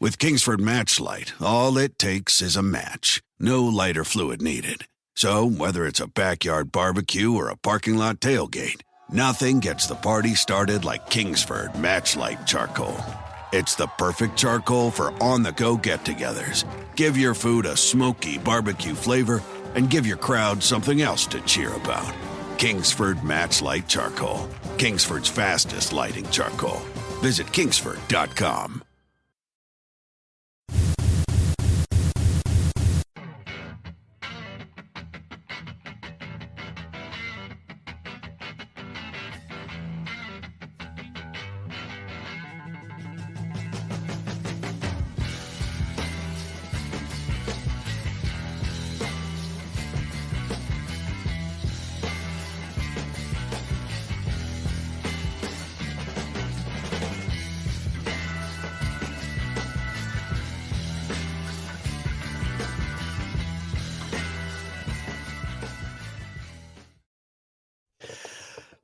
With Kingsford Match Light, all it takes is a match. No lighter fluid needed. So, whether it's a backyard barbecue or a parking lot tailgate, nothing gets the party started like Kingsford Match Light Charcoal. It's the perfect charcoal for on-the-go get-togethers. Give your food a smoky barbecue flavor and give your crowd something else to cheer about. Kingsford Match Light Charcoal. Kingsford's fastest lighting charcoal. Visit Kingsford.com.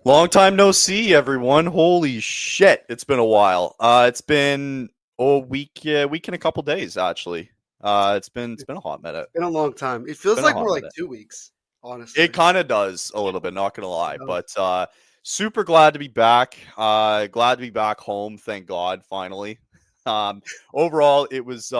Long time no see, everyone. Holy shit, it's been a while. It's been a week and a couple days actually. It's been a hot minute. It's been a long time. It feels Been a like hot more like minute. 2 weeks, honestly. It kind of does a little bit, not gonna lie. Yeah. But super glad to be back. Glad to be back home. Thank God, finally. Overall, it was.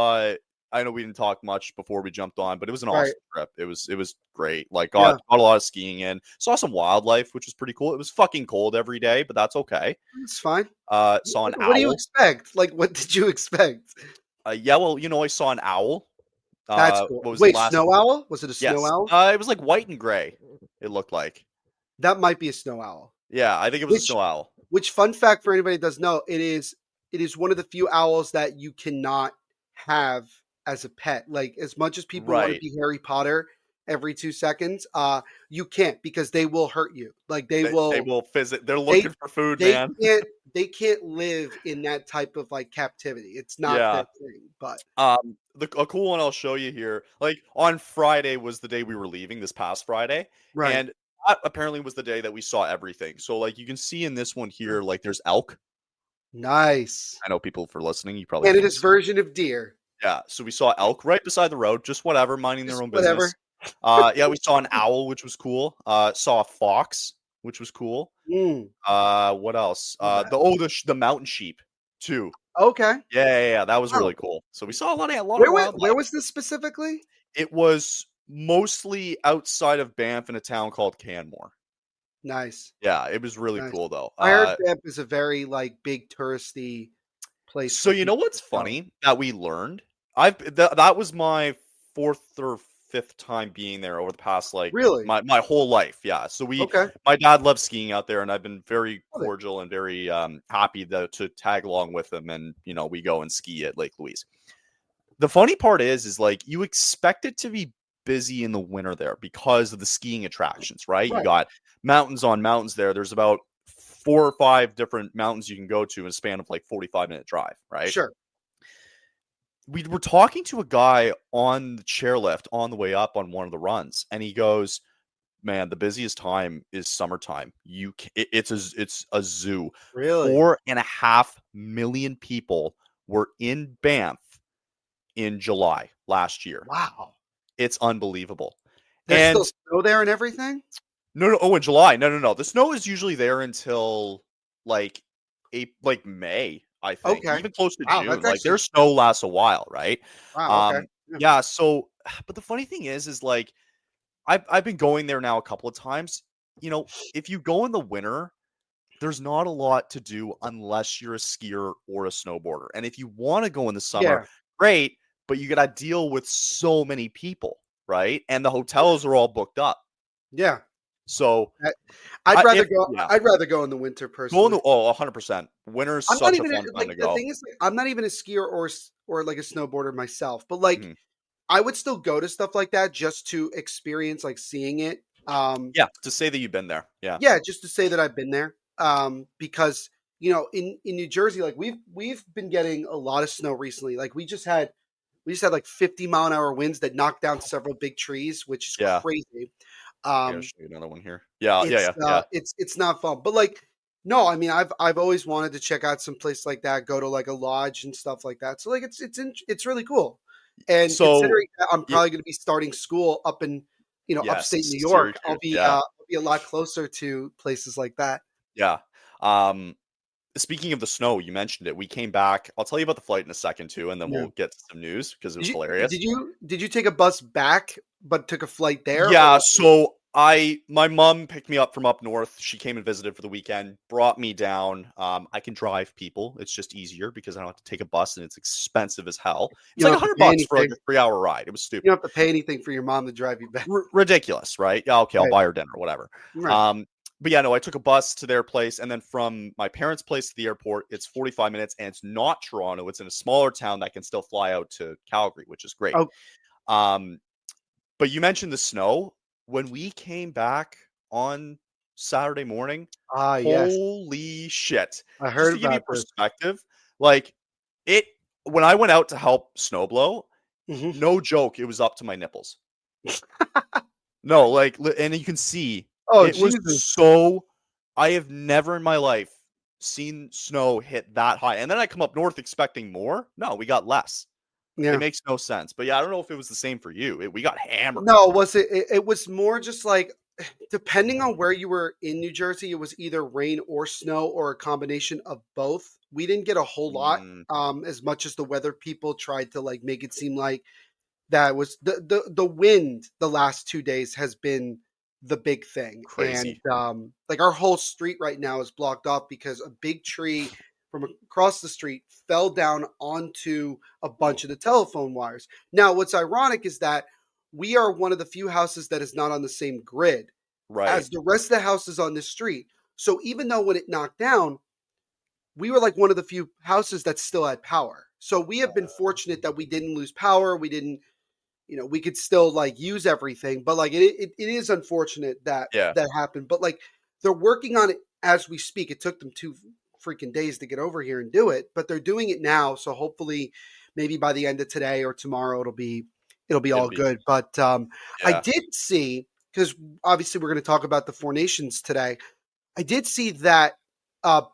I know we didn't talk much before we jumped on, but it was an awesome trip. It was great. Like got a lot of skiing in. Saw some wildlife, which was pretty cool. It was fucking cold every day, but that's okay. It's fine. Saw an owl. What do you expect? Like, what did you expect? Yeah, well, I saw an owl. That's cool. What was Wait, the last... snow owl? Was it a Yes. snow owl? It was like white and gray. It looked like. That might be a snow owl. Yeah, I think it was a snow owl. Which, fun fact for anybody that doesn't know, it is one of the few owls that you cannot have as a pet. Like, as much as people want to be Harry Potter every 2 seconds, you can't, because they will hurt you. Like they will visit. They're looking for food, man. They can't live in that type of like captivity. It's not that thing. But a cool one I'll show you here. Like on Friday was the day we were leaving, this past Friday, right? And that apparently was the day that we saw everything. So like you can see in this one here, like there's elk. Nice. I know people for listening. You probably Canada's version of deer. Yeah, so we saw elk right beside the road, just whatever, minding their own business. Yeah, we saw an owl, which was cool. Saw a fox, which was cool. What else? The mountain sheep too. Okay. Yeah, that was really cool. So we saw a lot of wildlife. Where was this specifically? It was mostly outside of Banff in a town called Canmore. Nice. Yeah, it was really cool though. I heard Banff is a very like big touristy place. So you know what's funny that we learned? That was my 4th or 5th time being there over the past my whole life. Yeah. So my dad loves skiing out there, and I've been very cordial and very happy to tag along with him, and we go and ski at Lake Louise. The funny part is like you expect it to be busy in the winter there because of the skiing attractions, right? You got mountains on mountains there. There's about 4 or 5 different mountains you can go to in a span of like 45-minute drive, right? Sure. We were talking to a guy on the chairlift on the way up on one of the runs, and he goes, "Man, the busiest time is summertime. It's a zoo. Really, 4.5 million people were in Banff in July last year. Wow, it's unbelievable. There's still snow there and everything. No. Oh, in July? No. The snow is usually there until like May. I think even close to June. Like their snow lasts a while, right? Wow. Okay. Yeah. So, but the funny thing is like I've been going there now a couple of times. If you go in the winter, there's not a lot to do unless you're a skier or a snowboarder. And if you want to go in the summer, great, but you got to deal with so many people, right? And the hotels are all booked up. Yeah. So I'd rather go in the winter personally. 100%. Winter is such a fun time to go. The thing is, I'm not even a skier or like a snowboarder myself, but like I would still go to stuff like that just to experience like seeing it. To say that you've been there. Yeah, just to say that I've been there. Because in New Jersey, like we've been getting a lot of snow recently. Like we just had like 50-mile-an-hour winds that knocked down several big trees, which is crazy. I'll show you another one here. Yeah. It's not fun, but like No, I mean I've always wanted to check out some place like that, go to like a lodge and stuff like that. So like it's really cool. And So, considering that I'm probably going to be starting school up in upstate New yes, York, Syracuse, yeah. I'll be a lot closer to places like that. Yeah. Speaking of the snow, you mentioned it. We came back. I'll tell you about the flight in a second too, and then Yeah. we'll get to some news because it was Did you hilarious. did you take a bus back but took a flight there? Yeah, Or so my mom picked me up from up north. She came and visited for the weekend, brought me down. I can drive people. It's just easier because I don't have to take a bus and it's expensive as hell. It's you like don't have to pay $100 for like anything? a 3-hour ride. It was You stupid. don't have to pay anything for your mom to drive you back. Ridiculous, right? Yeah, okay, I'll Right. buy her dinner, whatever. Right. But yeah, no, I took a bus to their place, and then from my parents' place to the airport, it's 45 minutes, and it's not Toronto. It's in a smaller town that can still fly out to Calgary, which is great. Oh, Um, but you mentioned the snow. When we came back on Saturday morning, yes. holy shit. I Just heard to give you about this. perspective, like it when I went out to help snowblow, Mhm. no joke, it was up to my nipples. No, like, and you can see Oh, it was Jesus. so. I have never in my life seen snow hit that high. And then I come up north expecting more. No, we got less. It Yeah. makes no sense. But yeah, I don't know if it was the same for you. We got hammered. No, it was more just like depending on where you were in New Jersey, it was either rain or snow or a combination of both. We didn't get a whole lot, Mm, as much as the weather people tried to like make it seem like that was the wind the last 2 days has been the big thing. And crazy. like our whole street right now is blocked off because a big tree from across the street fell down onto a bunch of the telephone wires. Now, what's ironic is that we are one of the few houses that is not on the same grid Right. as the rest of the houses on this street. So even though when it knocked down, we were like one of the few houses that still had power. So we have been fortunate that we didn't lose power. We didn't, we could still like use everything, but like it is unfortunate that Yeah. that happened. But like they're working on it as we speak. It took them 2 freaking days to get over here and do it, but they're doing it now. So hopefully, maybe by the end of today or tomorrow, it'll be It'll all be, good. But I yeah. did see, because obviously we're going to talk about the Four Nations today. I did see that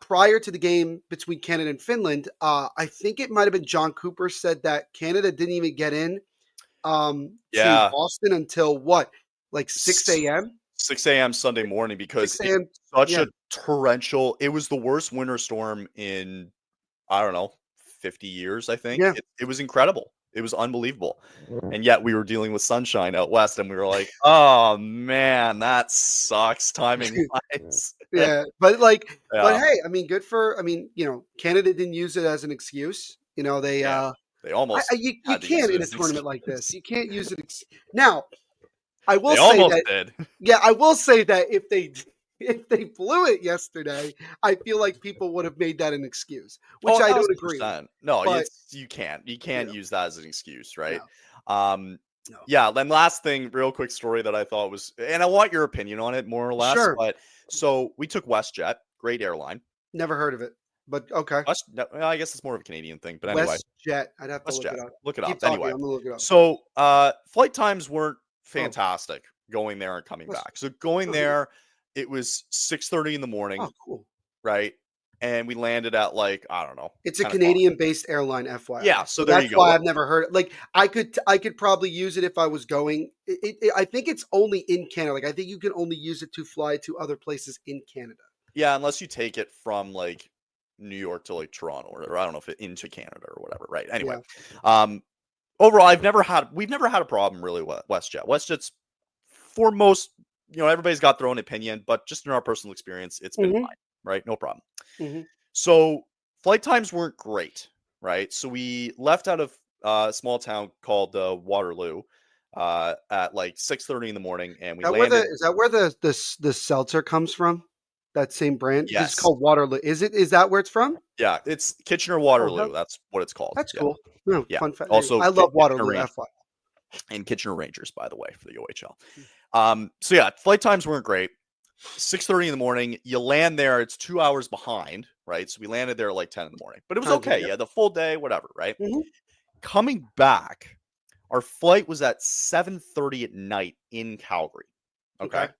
prior to the game between Canada and Finland, I think it might have been John Cooper said that Canada didn't even get in to Yeah. Boston until what, like 6 S- a.m.? 6 a.m. Sunday morning because 6 it's a.m. such Yeah, a torrential. It was the worst winter storm in, I don't know, 50 years, I think. yeah. It was incredible. It was unbelievable. And yet we were dealing with sunshine out west and we were like, "Oh man, that sucks timing wise." Yeah, but Yeah, hey, I mean, I mean, Canada didn't use it as an excuse. They yeah. They almost you had to use can't it in a as an excuse. tournament like this. You can't use it. Now, I will They say almost that. did. Yeah, I will say that if they blew it yesterday, I feel like people would have made that an excuse, which Oh, I don't agree with. 1,000%. No, But you can't. You you can't know, use that as an excuse, right? no, Um, no, yeah, then last thing, real quick story that I thought was, and I want your opinion on it more or less, sure, but so we took WestJet, great airline. never heard of it, but okay. Well, I guess it's more of a Canadian thing, but anyway, WestJet, I'd have to look WestJet, it up. look it Keep up. talking, Anyway, I'm gonna look it up. so flight times weren't Oh, fantastic going there and coming that's back. So going oh, really? there, it was 6:30 in the morning, Oh, cool. right? And we landed at like, I don't know, It's a 10 o'clock. Canadian-based airline, FYI. Yeah, so So there that's you why go. I've never heard like, I could probably use it if I was going I think it's only in Canada, like, I think you can only use it to fly to other places in Canada. Yeah, unless you take it from like New York to like Toronto or I don't know if it into Canada or whatever, right? Anyway, Yeah. um, overall, we've never had a problem really with WestJet. WestJet's for most, everybody's got their own opinion, but just in our personal experience, it's been Mhm, fine, right? No problem. mhm. So flight times weren't great, right? So we left out of a small town called Waterloo at like 6:30 in the morning, and we landed. Is that where the seltzer comes from? That same brand? Because it's Yes, called Waterloo. Is that where it's from? yeah, it's Kitchener Oh, Waterloo. That's what it's called. that's Yeah, cool. No, yeah. fun fact. Anyway, Also, I love Kitchener Waterloo, Rangers FYI. and Kitchener Rangers, by the way, for the OHL. So yeah, flight times weren't great. 6:30 in the morning, you land there. It's 2 hours behind, right? So we landed there at like 10 in the morning, but it was Okay, okay. yep. Yeah, the full day, whatever, right? Mhm. Coming back, our flight was at 7:30 at night in Calgary. Okay. Okay.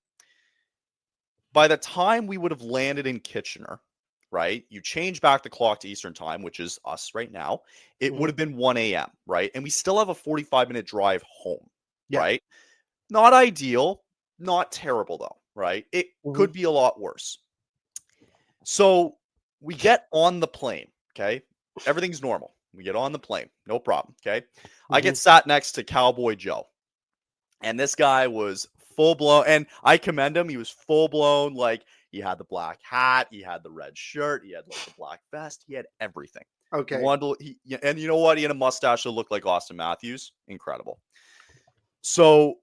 by the time we would have landed in Kitchener, right? You change back the clock to Eastern time, which is us right now. It would have been 1 a.m., right? And we still have a 45-minute drive home, right? Not ideal, not terrible though, right? It could be a lot worse. So we get on the plane, okay? Everything's normal. We get on the plane, no problem, okay? I get sat next to Cowboy Joe. And this guy was full blown, and I commend him. He was full blown, like he had the black hat, he had the red shirt, he had like the black vest, he had everything. Okay. And you know what? He had a mustache that looked like Austin Matthews. Incredible. So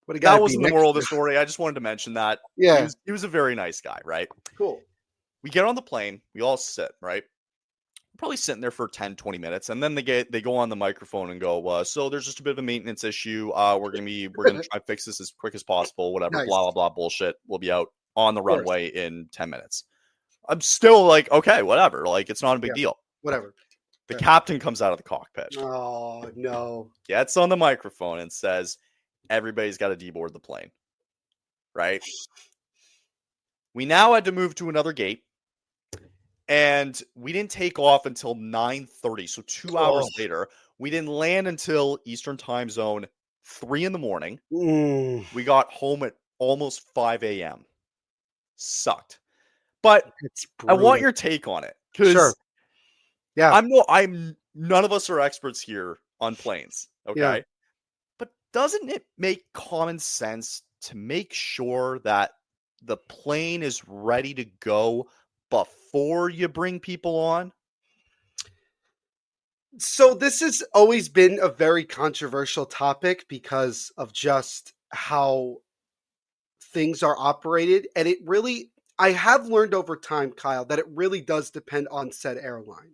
that wasn't the moral of the story. I just wanted to mention that. Yeah. He was a very nice guy, right? Cool. We get on the plane, we all sit, right? Probably sitting there for 10, 20 minutes. And then they go on the microphone and go, so there's just a bit of a maintenance issue. We're going to try to fix this as quick as possible, whatever, blah, blah, blah, bullshit. We'll be out on the runway in 10 minutes. I'm still like, okay, whatever. Like, it's not a big deal. Whatever. The captain comes out of the cockpit. Oh, no. Gets on the microphone and says, everybody's got to deboard the plane. Right? We now had to move to another gate. And we didn't take off until 9:30. So 2 hours later, we didn't land until Eastern time zone 3 a.m. We got home at almost 5 a.m. Sucked. But I want your take on it. Sure. Yeah. None of us are experts here on planes. Okay. Yeah. But doesn't it make common sense to make sure that the plane is ready to go before you bring people on? So this has always been a very controversial topic because of just how things are operated. And it really, I have learned over time, Kyle, that it really does depend on said airline.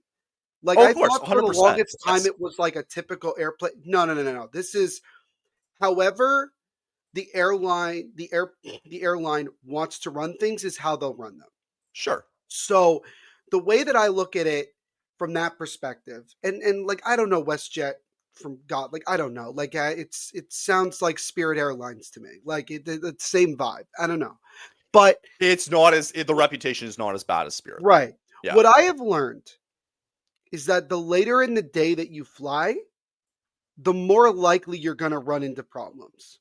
Like I thought for the longest time it was like a typical airplane. No. This is, however, the airline wants to run things is how they'll run them. Sure. So the way that I look at it from that perspective, and like, I don't know WestJet from God, like, I don't know, like it sounds like Spirit Airlines to me, like the same vibe. I don't know, but it's not the reputation is not as bad as Spirit. Right. Yeah. What I have learned is that the later in the day that you fly, the more likely you're going to run into problems.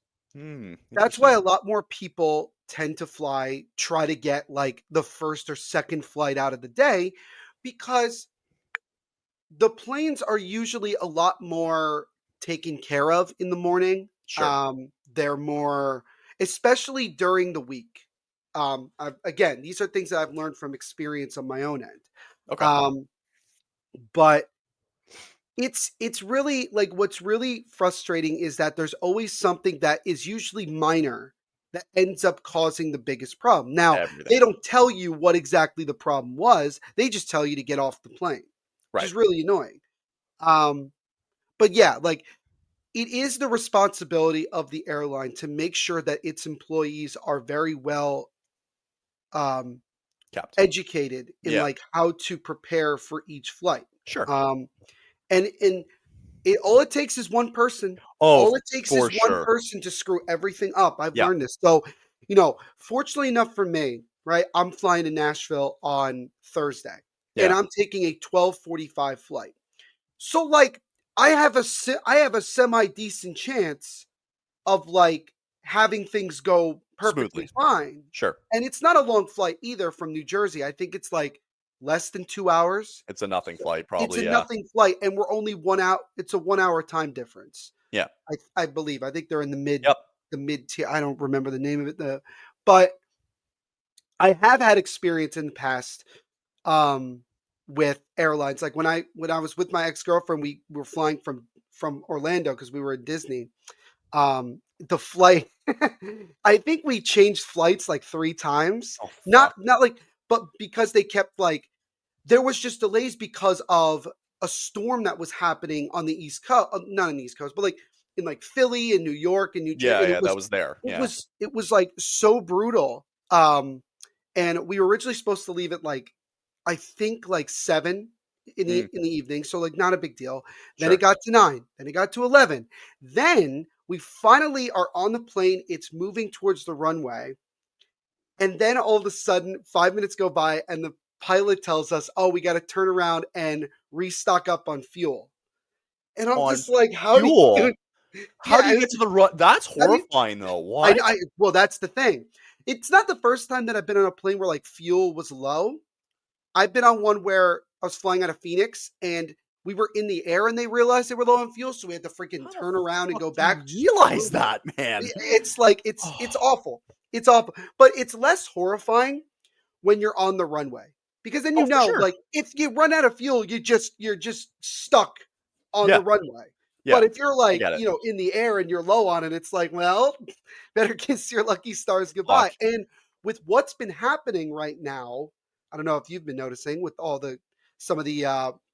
That's why a lot more people tend to try to get like the first or second flight out of the day, because the planes are usually a lot more taken care of in the morning. Sure. They're more, especially during the week. Again, these are things that I've learned from experience on my own end. Okay. But it's really like, what's really frustrating is that there's always something that is usually minor that ends up causing the biggest problem. Now, they don't tell you what exactly the problem was. They just tell you to get off the plane, which is really annoying. But yeah, like, it is the responsibility of the airline to make sure that its employees are very well educated in like how to prepare for each flight. Sure. And all it takes is one person. All it takes is one person to screw everything up. I've learned this. So, fortunately enough for me, right, I'm flying to Nashville on Thursday, and I'm taking a 12:45 flight. So, like, I have a semi decent chance of like having things go perfectly fine. Sure. And it's not a long flight either from New Jersey. I think it's like less than 2 hours. It's a nothing flight, probably. It's a nothing flight, and we're only 1 hour. It's a 1 hour time difference. Yeah, I believe. I think they're in the mid tier. I don't remember the name of it, but I have had experience in the past with airlines. Like when I was with my ex-girlfriend, we were flying from Orlando because we were at Disney. The flight, I think we changed flights like 3 times. Oh, not like, but because they kept like, there was just delays because of a storm that was happening on the East Coast, not on the East Coast, but like in like Philly and New York and New Jersey. Yeah, that was there. It was like so brutal. And we were originally supposed to leave at like, I think like 7 in the evening. So like not a big deal. Then it got to 9, then it got to 11. Then we finally are on the plane. It's moving towards the runway. And then all of a sudden, 5 minutes go by, and the pilot tells us, "Oh, we got to turn around and restock up on fuel." And I'm just like, "How fuel? do you?" How do you get to the run? That's horrifying, though. What? Well, that's the thing. It's not the first time that I've been on a plane where like fuel was low. I've been on one where I was flying out of Phoenix and we were in the air and they realized they were low on fuel, so we had to freaking turn around and go back. Realize that, man. It's like it's awful. It's awful, but it's less horrifying when you're on the runway because then like if you run out of fuel, you're just stuck on the runway. Yeah. But if you're like, in the air and you're low on it, it's like, well, better kiss your lucky stars goodbye. Fuck. And with what's been happening right now, I don't know if you've been noticing with some of the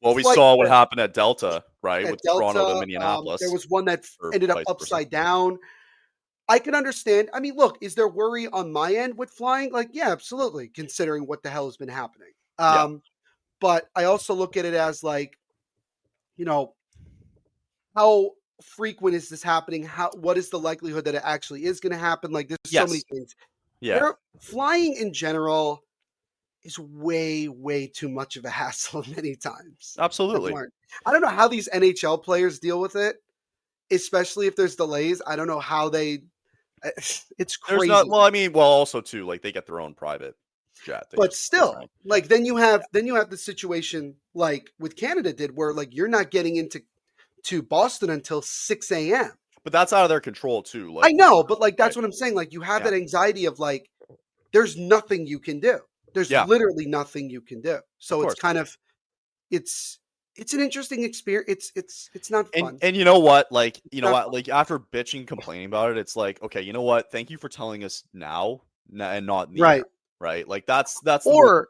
well, we saw what happened at Delta, right? With Delta, Toronto to Minneapolis. There was one that ended up upside down. I can understand. I mean, look, is there worry on my end with flying? Like, yeah, absolutely, considering what the hell has been happening. But I also look at it as like, how frequent is this happening? What is the likelihood that it actually is going to happen? Like, there's so many things. Yeah. Flying in general is way, way too much of a hassle many times. Absolutely. I don't know how these NHL players deal with it, especially if there's delays. I don't know how it's crazy. Also too, like they get their own private jet. But still, like then you have the situation like with Canada did where like you're not getting into Boston until 6 a.m. But that's out of their control too. Like, I know, but like that's what I'm saying. Like you have that anxiety of like, there's nothing you can do. There's literally nothing you can do. So it's kind of, it's an interesting experience. It's not fun. And you know what? Like, what? Like after bitching, complaining about it, it's like, okay, you know what? Thank you for telling us now and not right. Right. Like that's right? Or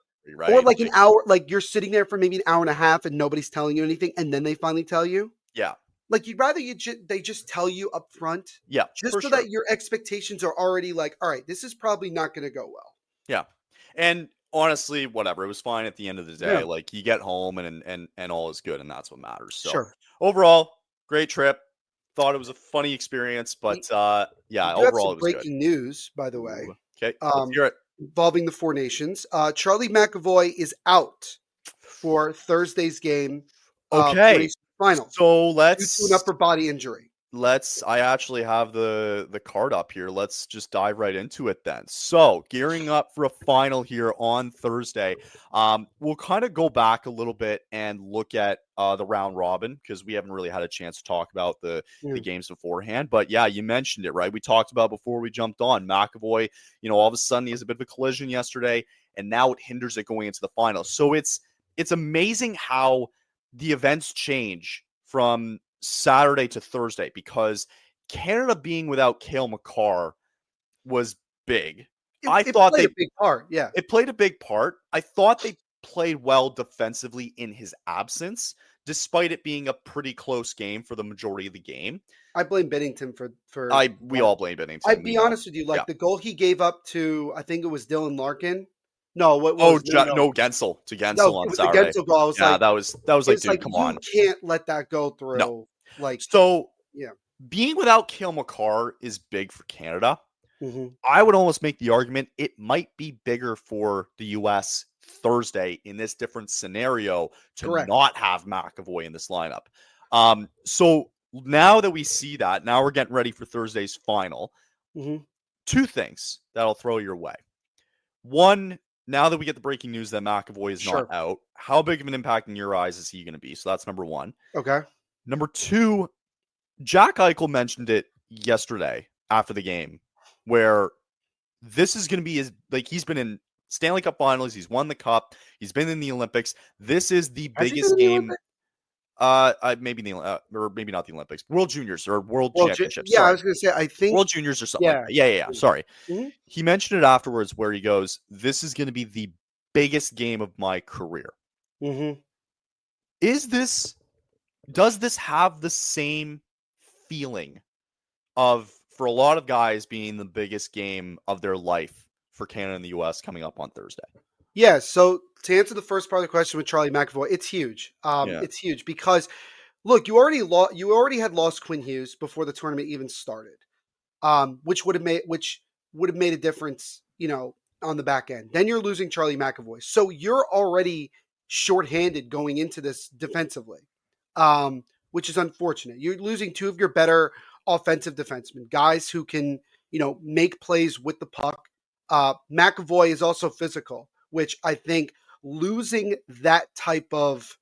like an hour, like you're sitting there for maybe an hour and a half and nobody's telling you anything. And then they finally tell you. Yeah. Like you'd rather they just tell you up front. Yeah. Just so that your expectations are already like, all right, this is probably not going to go well. Yeah. And honestly, whatever. It was fine at the end of the day. Yeah. Like you get home and all is good and that's what matters. So overall, great trip. Thought it was a funny experience, but overall it was breaking news, by the way. Okay. Let's hear it. Involving the Four Nations. Charlie McAvoy is out for Thursday's game. Okay. Final. So let's due to an upper body injury. I actually have the card up here. Let's just dive right into it then. So gearing up for a final here on Thursday. We'll kind of go back a little bit and look at the round robin because we haven't really had a chance to talk about the games beforehand. But yeah, you mentioned it, right? We talked about before we jumped on McAvoy, all of a sudden he has a bit of a collision yesterday and now it hinders it going into the final. So it's amazing how the events change from Saturday to Thursday because Canada being without Cale Makar was big. It played a big part. Yeah, it played a big part. I thought they played well defensively in his absence, despite it being a pretty close game for the majority of the game. I blame Binnington for. We all blame Binnington. I'd be honest with you, like the goal he gave up to, I think it was Dylan Larkin. No, Guentzel to Guentzel on Saturday. The Guentzel goal. I was like, that was like, dude, come on. You can't let that go through. No. Being without Cale Makar is big for Canada. Mm-hmm. I would almost make the argument it might be bigger for the U.S. Thursday in this different scenario to not have McAvoy in this lineup. So now that we see that, now we're getting ready for Thursday's final. Mm-hmm. Two things that I'll throw your way. One, now that we get the breaking news that McAvoy is not out, how big of an impact in your eyes is he going to be? So that's number one. Okay. Number two, Jack Eichel mentioned it yesterday after the game, where this is going to be he's been in Stanley Cup Finals, he's won the Cup, he's been in the Olympics. This is the biggest game. Maybe not the Olympics, World Juniors or World Championships. I was going to say, I think World Juniors or something. Yeah. Sorry. Mm-hmm. He mentioned it afterwards where he goes, this is going to be the biggest game of my career. Mm-hmm. Does this have the same feeling for a lot of guys being the biggest game of their life for Canada and the US coming up on Thursday? Yeah, so to answer the first part of the question with Charlie McAvoy, it's huge. It's huge because, look, you already had lost Quinn Hughes before the tournament even started, which would have made a difference, on the back end. Then you're losing Charlie McAvoy. So you're already shorthanded going into this defensively, which is unfortunate. You're losing two of your better offensive defensemen, guys who can, make plays with the puck. McAvoy is also physical, which I think losing that type of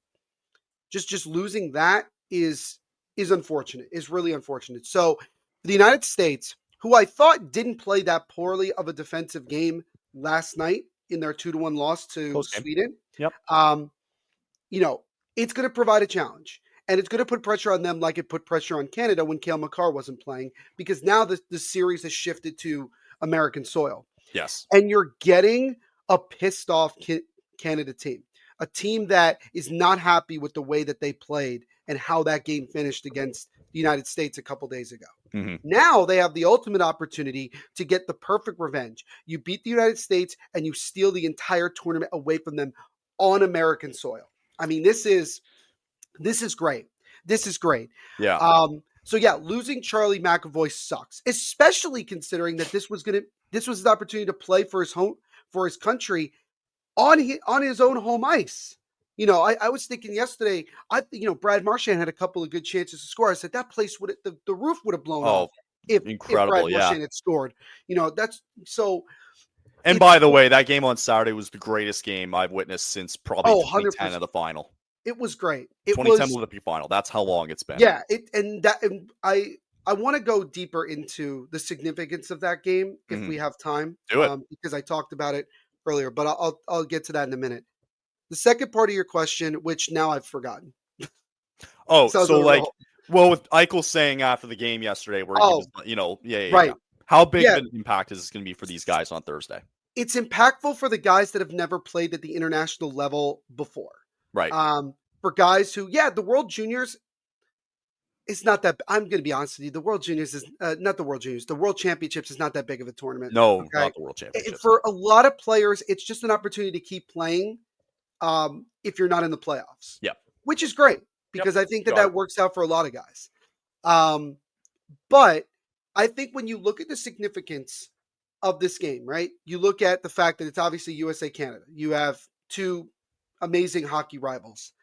just losing that is unfortunate, is really unfortunate. So the United States, who I thought didn't play that poorly of a defensive game last night in their 2-1 loss to Sweden. Yep. It's going to provide a challenge. And it's going to put pressure on them like it put pressure on Canada when Cale Makar wasn't playing, because now the series has shifted to American soil. Yes. And you're getting a pissed off Canada team, a team that is not happy with the way that they played and how that game finished against the United States a couple days ago. Mm-hmm. Now they have the ultimate opportunity to get the perfect revenge. You beat the United States and you steal the entire tournament away from them on American soil. I mean, this is great. This is great. Yeah. Losing Charlie McAvoy sucks, especially considering that this was his opportunity to play for his country on his own home ice. I was thinking yesterday, Brad Marchand had a couple of good chances to score. I said that place the roof would have blown off if Brad Marchand had scored. That's so. And by the way, that game on Saturday was the greatest game I've witnessed since probably 2010 of the final. It was great. 2010 Olympic final. That's how long it's been. Yeah, I want to go deeper into the significance of that game if we have time. Do it. Because I talked about it earlier, but I'll get to that in a minute. The second part of your question, which now I've forgotten. With Eichel saying after the game yesterday, where he was, right. Yeah. How big of an impact is this going to be for these guys on Thursday? It's impactful for the guys that have never played at the international level before. Right. For guys who, the World Juniors, it's not that. I'm going to be honest with you. The World Juniors is not the World Juniors. The World Championships is not that big of a tournament. No, okay? Not the World Championships. For a lot of players, it's just an opportunity to keep playing. If you're not in the playoffs, which is great because I think that works out for a lot of guys. But I think when you look at the significance of this game, right? You look at the fact that it's obviously USA Canada. You have two amazing hockey rivals.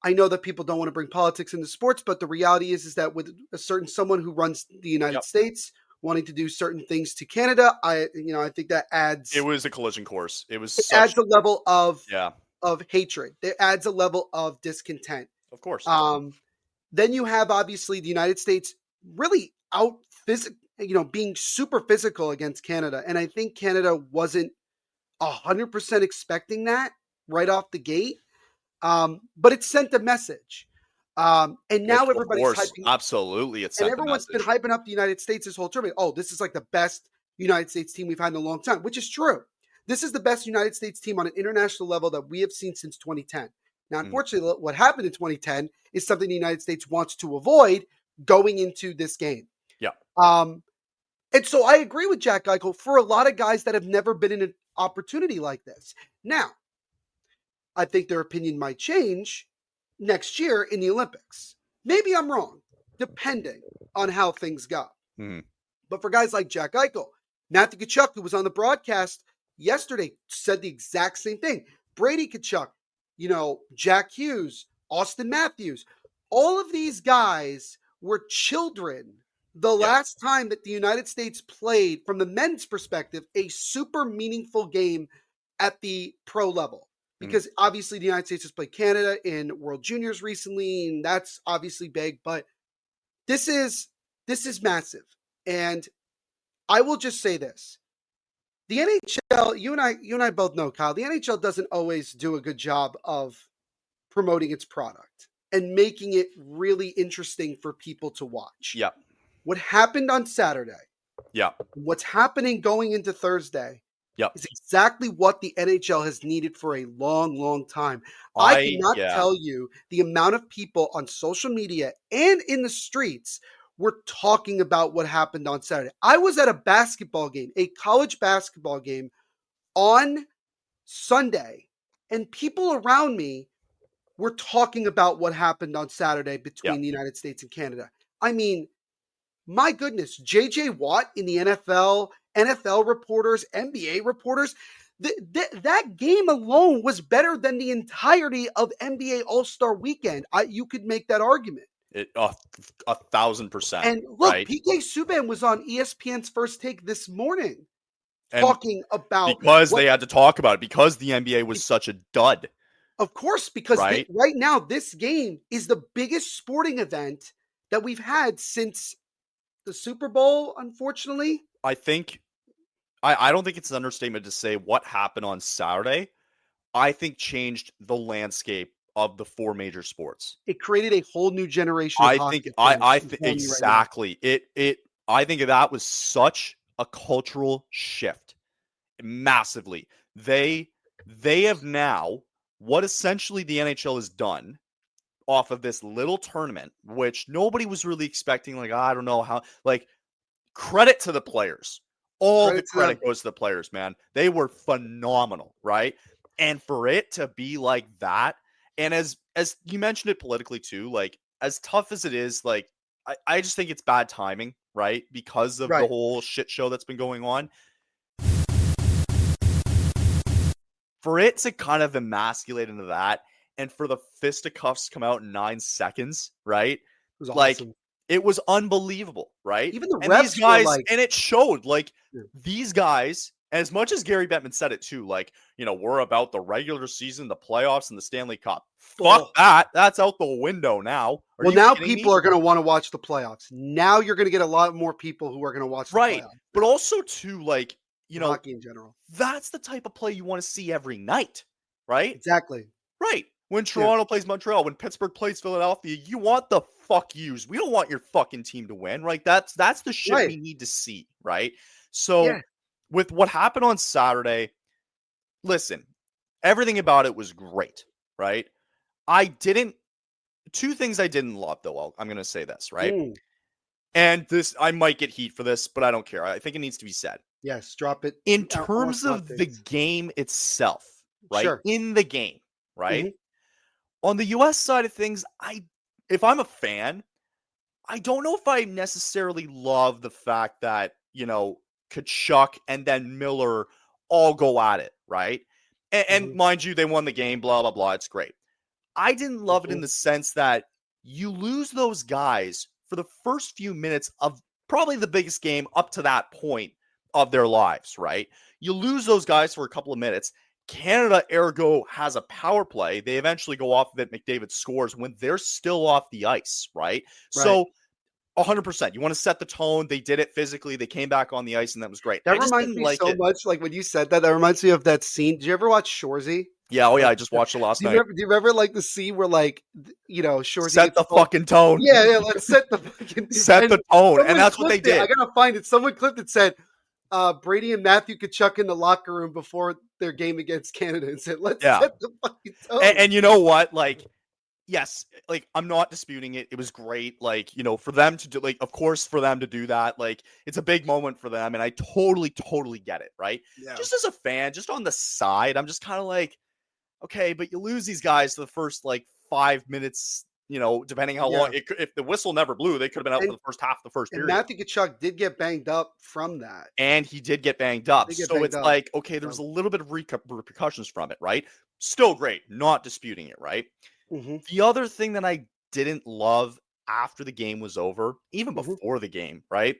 I know that people don't want to bring politics into sports, but the reality is that with someone who runs the United States wanting to do certain things to Canada, I think that adds. It was a collision course. It adds a level of hatred. It adds a level of discontent. Of course. Then you have obviously the United States really being super physical against Canada, and I think Canada wasn't 100% expecting that right off the gate. But it sent a message. And now everybody's hyping. Absolutely. And everyone's been hyping up the United States this whole tournament. Oh, this is like the best United States team we've had in a long time, which is true. This is the best United States team on an international level that we have seen since 2010. Now, unfortunately, what happened in 2010 is something the United States wants to avoid going into this game. Yeah. And so I agree with Jack Eichel for a lot of guys that have never been in an opportunity like this. Now, I think their opinion might change next year in the Olympics. Maybe I'm wrong, depending on how things go. Mm-hmm. But for guys like Jack Eichel, Matthew Tkachuk, who was on the broadcast yesterday, said the exact same thing. Brady Tkachuk, Jack Hughes, Austin Matthews, all of these guys were children the last time that the United States played, from the men's perspective, a super meaningful game at the pro level. Because obviously the United States has played Canada in World Juniors recently, and that's obviously big. But this is massive. And I will just say this. The NHL, you and I both know, Kyle, the NHL doesn't always do a good job of promoting its product and making it really interesting for people to watch. Yeah. What happened on Saturday, what's happening going into Thursday, is exactly what the NHL has needed for a long, long time. I cannot tell you the amount of people on social media and in the streets were talking about what happened on Saturday. I was at a basketball game, a college basketball game on Sunday, and people around me were talking about what happened on Saturday between the United States and Canada. I mean, my goodness, J.J. Watt in the NFL NFL reporters, NBA reporters. That game alone was better than the entirety of NBA All-Star Weekend. You could make that argument. 1,000%. And look, right? PK Subban was on ESPN's First Take this morning talking about because they had to talk about it because the NBA was such a dud. Of course, because right now this game is the biggest sporting event that we've had since the Super Bowl, unfortunately. I think I don't think it's an understatement to say what happened on Saturday, I think changed the landscape of the 4 major sports. It created a whole new generation of I think exactly. Right I think that was such a cultural shift. Massively. They have now what essentially the NHL has done off of this little tournament, which nobody was really expecting. Like, I don't know how, like, credit to the players. All the credit goes to the players, man. They were phenomenal, right? And for it to be like that, and as you mentioned it politically too, like, as tough as it is, like, I just think it's bad timing, right? Because of the whole shit show that's been going on. For it to kind of emasculate into that, and for the fisticuffs come out in 9 seconds, right? It was awesome. It was unbelievable, right? Even the refs, these guys, and it showed, like, these guys, as much as Gary Bettman said it too, like, we're about the regular season, the playoffs, and the Stanley Cup. Fuck that. That's out the window now. Well, now people are going to want to watch the playoffs. Now you're going to get a lot more people who are going to watch the playoffs. But also, too, like, hockey in general. That's the type of play you want to see every night, right? Exactly. Right. When Toronto plays Montreal, when Pittsburgh plays Philadelphia, you want the fuck yous. We don't want your fucking team to win, right? That's the shit we need to see, right? So with what happened on Saturday, listen, everything about it was great, right? Two things I didn't love, though. I'm going to say this, right? And this, I might get heat for this, but I don't care. I think it needs to be said. Yes, drop it. In terms of the game itself, right? Sure. In the game, right? On the US side of things, if I'm a fan, I don't know if I necessarily love the fact that, Tkachuk and then Miller all go at it, right? And mind you, they won the game, blah, blah, blah. It's great. I didn't love it in the sense that you lose those guys for the first few minutes of probably the biggest game up to that point of their lives, right? You lose those guys for a couple of minutes. Canada, ergo, has a power play. They eventually go off of it. McDavid scores when they're still off the ice, right? So 100%. You want to set the tone. They did it physically. They came back on the ice, and that was great. That reminds me so much, like when you said that, that reminds me of that scene. Did you ever watch Shoresy? Yeah, I just watched it last night. Do you remember like the scene where, like, Shoresy set the fucking tone? Yeah, let's set the fucking set the tone, and that's what they did. I gotta find it. Someone clipped it, said Brady and Matthew Tkachuk in the locker room before their game against Canada and said, let's set the fucking tone. And you know what? Like, yes, like, I'm not disputing it. It was great. Like, for them to do, like, of course, for them to do that, like, it's a big moment for them. And I totally get it. Right. Yeah. Just as a fan, just on the side, I'm just kind of like, okay, but you lose these guys to the first, like, 5 minutes, depending how long. If the whistle never blew, they could have been out for the first half of the first period. Matthew Tkachuk did get banged up from that. And he did get banged up. So it's like, okay, there was a little bit of repercussions from it, right? Still great. Not disputing it, right? The other thing that I didn't love after the game was over, even before the game, right?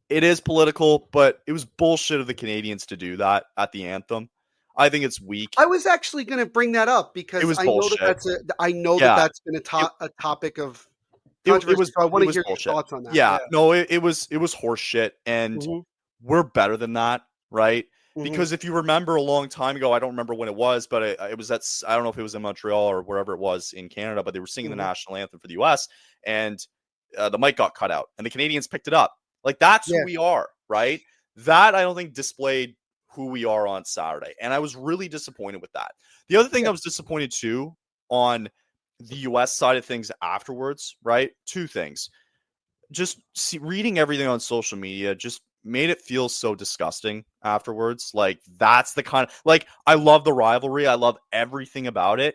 It is political, but it was bullshit of the Canadians to do that at the anthem. I think it's weak. I was actually going to bring that up because I know that's been a topic of controversy. So I want to hear your thoughts on that. Yeah. No, it was horseshit, and we're better than that, right? Because if you remember a long time ago, I don't remember when it was, but it was I don't know if it was in Montreal or wherever it was in Canada, but they were singing the national anthem for the US, and the mic got cut out, and the Canadians picked it up. Like, that's who we are, right? That, I don't think, displayed who we are on Saturday. And I was really disappointed with that. The other thing I was disappointed too on the US side of things afterwards, right? Two things. Just reading everything on social media just made it feel so disgusting afterwards. Like, that's the kind of, like, I love the rivalry. I love everything about it.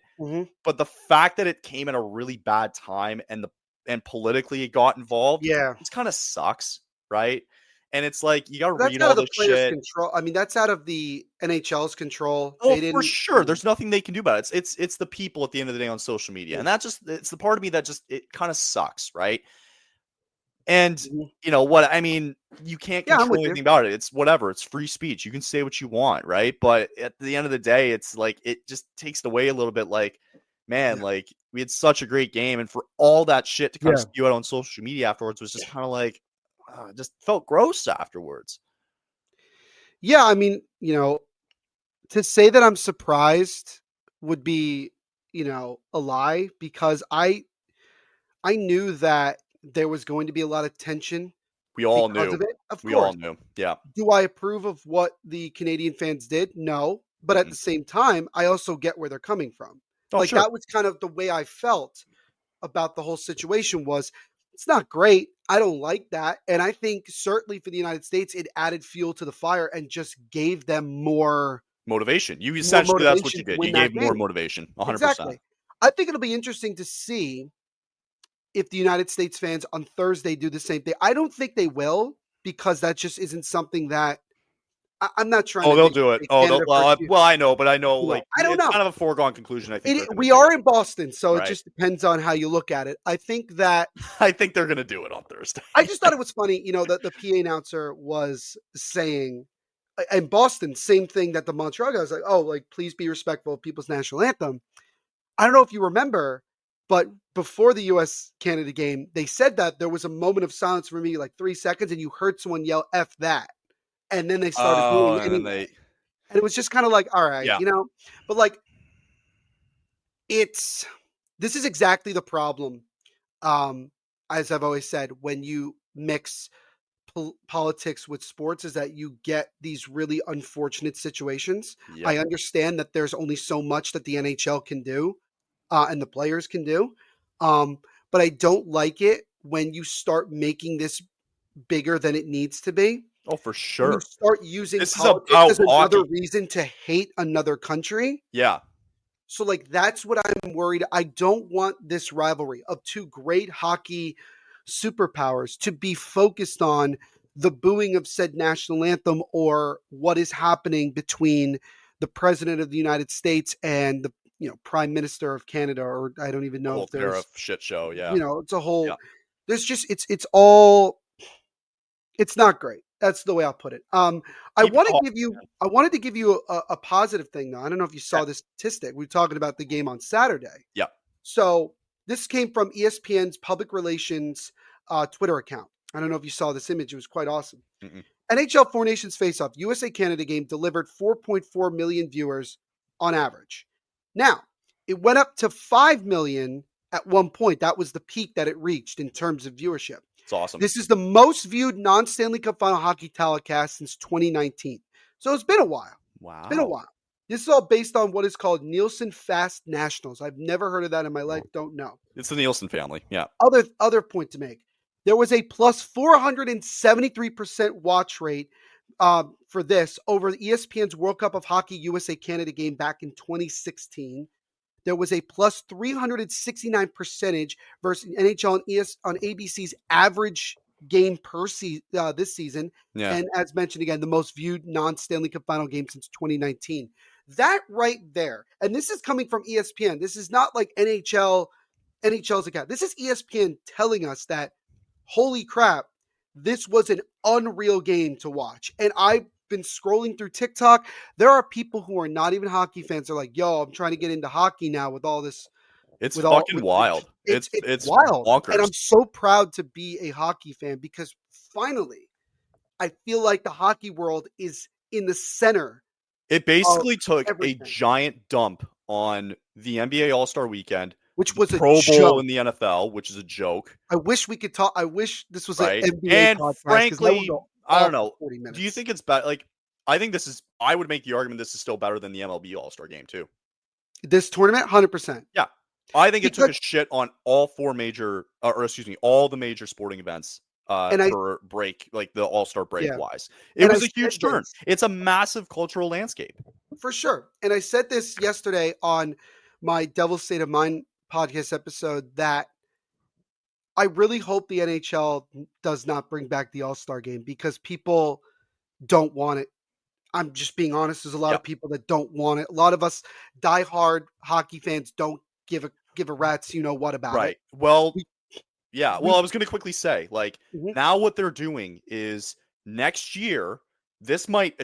But the fact that it came at a really bad time and politically it got involved, it kind of sucks, right? And it's like, you got to That's read out all of the this players' shit. control. I mean, that's out of the NHL's control. Oh, They for didn't. sure. There's nothing they can do about it. It's the people at the end of the day on social media. And it's the part of me that just, it kind of sucks, right? And you know what? I mean, you can't control anything about it. It's whatever. It's free speech. You can say what you want, right? But at the end of the day, it's like, it just takes it away a little bit. Like, man, like, we had such a great game, and for all that shit to kind of spew out on social media afterwards was just kind of like, it just felt gross afterwards. Yeah, I mean, you know, to say that I'm surprised would be, you know, a lie, because I knew that there was going to be a lot of tension We all because knew. of it. Of We course. all knew. Yeah. Do I approve of what the Canadian fans did? No. But at the same time, I also get where they're coming from. Oh, like, sure. that was kind of the way I felt about the whole situation. Was, it's not great. I don't like that. And I think certainly for the United States, it added fuel to the fire and just gave them more motivation. You essentially, that's what you did. You gave more motivation. 100%. Exactly. I think it'll be interesting to see if the United States fans on Thursday do the same thing. I don't think they will, because that just isn't something that I'm not trying to. Oh, they'll do it. Oh, well, I know, but I know, like, I don't know. It's kind of a foregone conclusion. I think we are in Boston, so right. It just depends on how you look at it. I think that I think they're going to do it on Thursday. I just thought it was funny, you know, that the PA announcer was saying, in Boston, same thing that the Montreal guy was like, oh, like, please be respectful of people's national anthem. I don't know if you remember, but before the US-Canada game, they said that there was a moment of silence for maybe like 3 seconds, and you heard someone yell "F that," and then they started doing it anyway. And it was just kind of like, all right, you know, but like, this is exactly the problem. As I've always said, when you mix politics with sports, is that you get these really unfortunate situations. Yep. I understand that there's only so much that the NHL can do, and the players can do. But I don't like it when you start making this bigger than it needs to be. Oh, for sure. When you start using politics as another reason to hate another country. Yeah. So, like, that's what I'm worried. I don't want this rivalry of two great hockey superpowers to be focused on the booing of said national anthem, or what is happening between the president of the United States and the, you know, prime minister of Canada, or I don't even know if there's a shit show. Yeah. You know, it's a whole, there's just, it's all, it's not great. That's the way I'll put it. I wanted to give you a positive thing, though. I don't know if you saw this statistic. We were talking about the game on Saturday. Yeah. So this came from ESPN's public relations Twitter account. I don't know if you saw this image. It was quite awesome. NHL Four Nations Face-Off USA-Canada game delivered 4.4 million viewers on average. Now, it went up to 5 million at one point. That was the peak that it reached in terms of viewership. It's awesome. This is the most viewed non-Stanley Cup Final hockey telecast since 2019. So it's been a while. Wow. It's been a while. This is all based on what is called Nielsen Fast Nationals. I've never heard of that in my life. Don't know. It's the Nielsen family. Yeah. Other point to make. There was a plus 473% watch rate for this over ESPN's World Cup of Hockey USA-Canada game back in 2016. There was a plus 369% versus NHL on ABC's average game per this season. Yeah. And as mentioned again, the most viewed non-Stanley Cup Final game since 2019. That right there, and this is coming from ESPN. This is not like NHL's account. This is ESPN telling us that, holy crap, this was an unreal game to watch. And I've been scrolling through TikTok. There are people who are not even hockey fans. They're like, yo, I'm trying to get into hockey now with all this. It's fucking wild. It's wild. Bonkers. And I'm so proud to be a hockey fan, because finally I feel like the hockey world is in the center. It basically took a giant dump on the NBA All-Star Weekend, which was a Pro Bowl joke in the NFL, which is a joke. I wish we could talk. I wish this was an NBA and podcast, frankly, I don't know. Do you think it's better? Like, I think I would make the argument this is still better than the MLB All-Star game too. This tournament, 100%. Yeah. I think it took a shit on all all the major sporting events for break, like the All-Star break wise. It was a huge turn. It's a massive cultural landscape. For sure. And I said this yesterday on my Devil's State of Mind podcast episode, that I really hope the NHL does not bring back the All-Star game because people don't want it. I'm just being honest. There's a lot of people that don't want it. A lot of us diehard hockey fans don't give a rat's what about it. Well, yeah. Well, I was going to quickly say, like, now what they're doing is next year, this might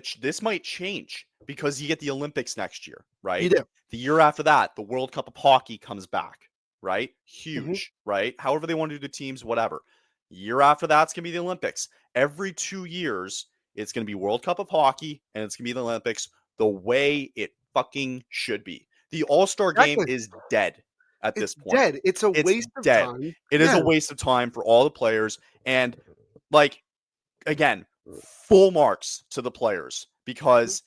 change because you get the Olympics next year, right? You do. The year after that, the World Cup of Hockey comes back, right? Huge, right? However they want to do the teams, whatever. Year after that's going to be the Olympics. Every 2 years, it's going to be World Cup of Hockey, and it's going to be the Olympics the way it fucking should be. The All-Star game is dead at this point. Dead. It's waste of time. It is a waste of time for all the players. And, like, again, full marks to the players because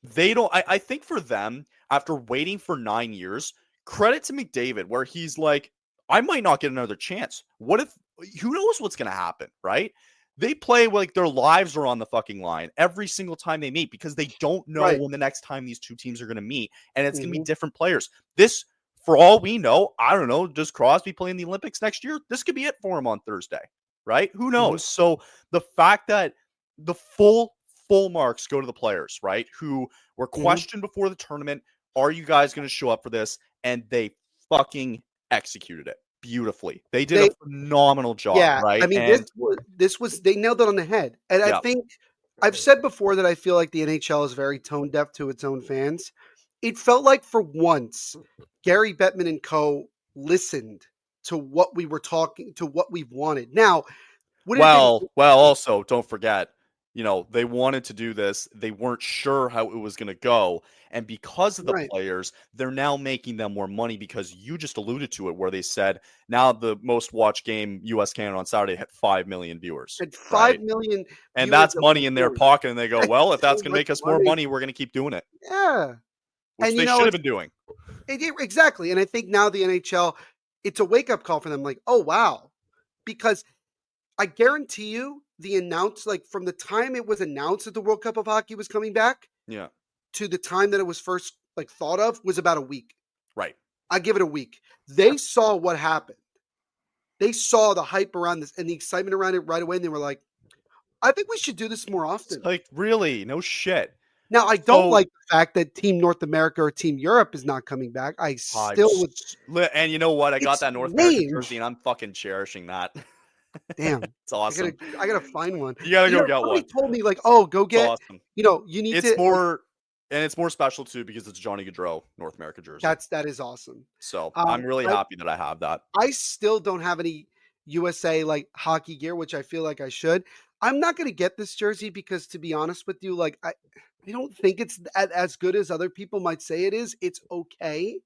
they don't. I think for them, after waiting for 9 years, credit to McDavid, where he's like, I might not get another chance. What if, who knows what's going to happen, right? They play like their lives are on the fucking line every single time they meet because they don't know when the next time these two teams are going to meet. And it's going to be different players. This, for all we know, I don't know, does Crosby play in the Olympics next year? This could be it for him on Thursday, right? Who knows? So the fact that the full marks go to the players, right? Who were questioned before the tournament. Are you guys going to show up for this? And they fucking executed it beautifully. They did a phenomenal job, right? I mean, this was they nailed it on the head. And I think I've said before that I feel like the NHL is very tone deaf to its own fans. It felt like for once, Gary Bettman and co. listened to what we were talking, to what we wanted. Now, also don't forget, they wanted to do this. They weren't sure how it was going to go. And because of the players, they're now making them more money because you just alluded to it where they said now the most watched game US-Canada on Saturday had 5 million viewers. Had 5 million. And that's money in their pocket. And they go, well, if that's going to make us more money, we're going to keep doing it. Yeah. Which they should have been doing. Exactly. And I think now the NHL, it's a wake-up call for them. Like, oh, wow. Because I guarantee you, from the time it was announced that the World Cup of Hockey was coming back, to the time that it was first thought of was about a week. Right. I give it a week. They saw what happened. They saw the hype around this and the excitement around it right away, and they were like, "I think we should do this more often." Like, really? No shit. Now, I don't like the fact that Team North America or Team Europe is not coming back. I still would. And you know what? I got that North American jersey, and I'm fucking cherishing that. Damn, it's awesome. I gotta find one. You gotta go get one. Somebody told me like, "Oh, go get." Awesome. You need to. It's more, and it's more special too because it's Johnny Gaudreau North America jersey. That is awesome. So I'm really happy that I have that. I still don't have any USA hockey gear, which I feel like I should. I'm not gonna get this jersey because, to be honest with you, I don't think it's as good as other people might say it is. It's okay.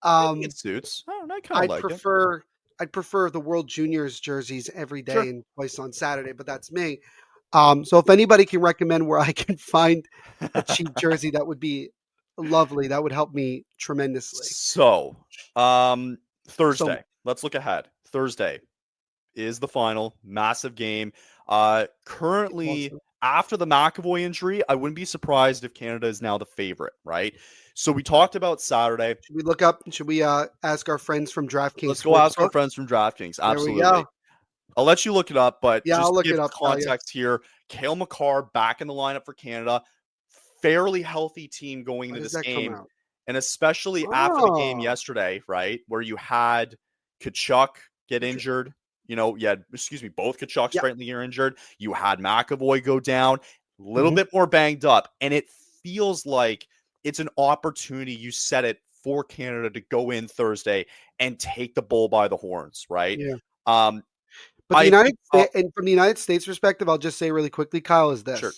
It suits. I kind of like it. I'd prefer the World Juniors jerseys every day and twice on Saturday, but that's me. So if anybody can recommend where I can find a cheap jersey, that would be lovely. That would help me tremendously. So, Thursday, let's look ahead. Thursday is the final massive game. Currently, after the McAvoy injury, I wouldn't be surprised if Canada is now the favorite, right? So we talked about Saturday. Should we ask our friends from DraftKings? Let's go ask our friends from DraftKings. Absolutely. There we go. I'll let you look it up, but I'll look give it up. Context here. Cale Makar back in the lineup for Canada. Fairly healthy team going into this game. And especially after the game yesterday, right, where you had Tkachuk get injured. Both Tkachuks rightly are injured. You had McAvoy go down, a little bit more banged up. And it feels like it's an opportunity, you said it, for Canada to go in Thursday and take the bull by the horns, right? Yeah. But from the United States perspective, I'll just say really quickly, Kyle, is this. Sure.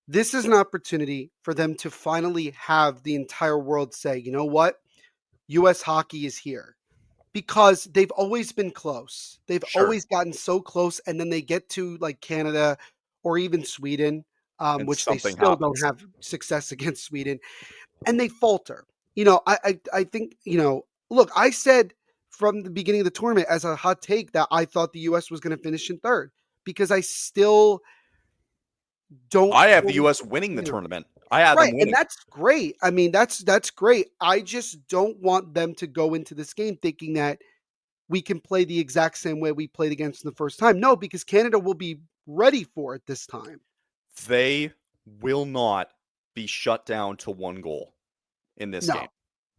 This is an opportunity for them to finally have the entire world say, you know what? U.S. hockey is here. Because they've always been close. They've always gotten so close, and then they get to Canada or even Sweden, which they still don't have success against Sweden, and they falter. I think, look, I said from the beginning of the tournament as a hot take that I thought the U.S. was going to finish in third because I still don't. I have the U.S. winning the tournament. I have them winning. And that's great. I mean, that's great. I just don't want them to go into this game thinking that we can play the exact same way we played against them the first time. No, because Canada will be ready for it this time. They will not be shut down to 1 goal in this game.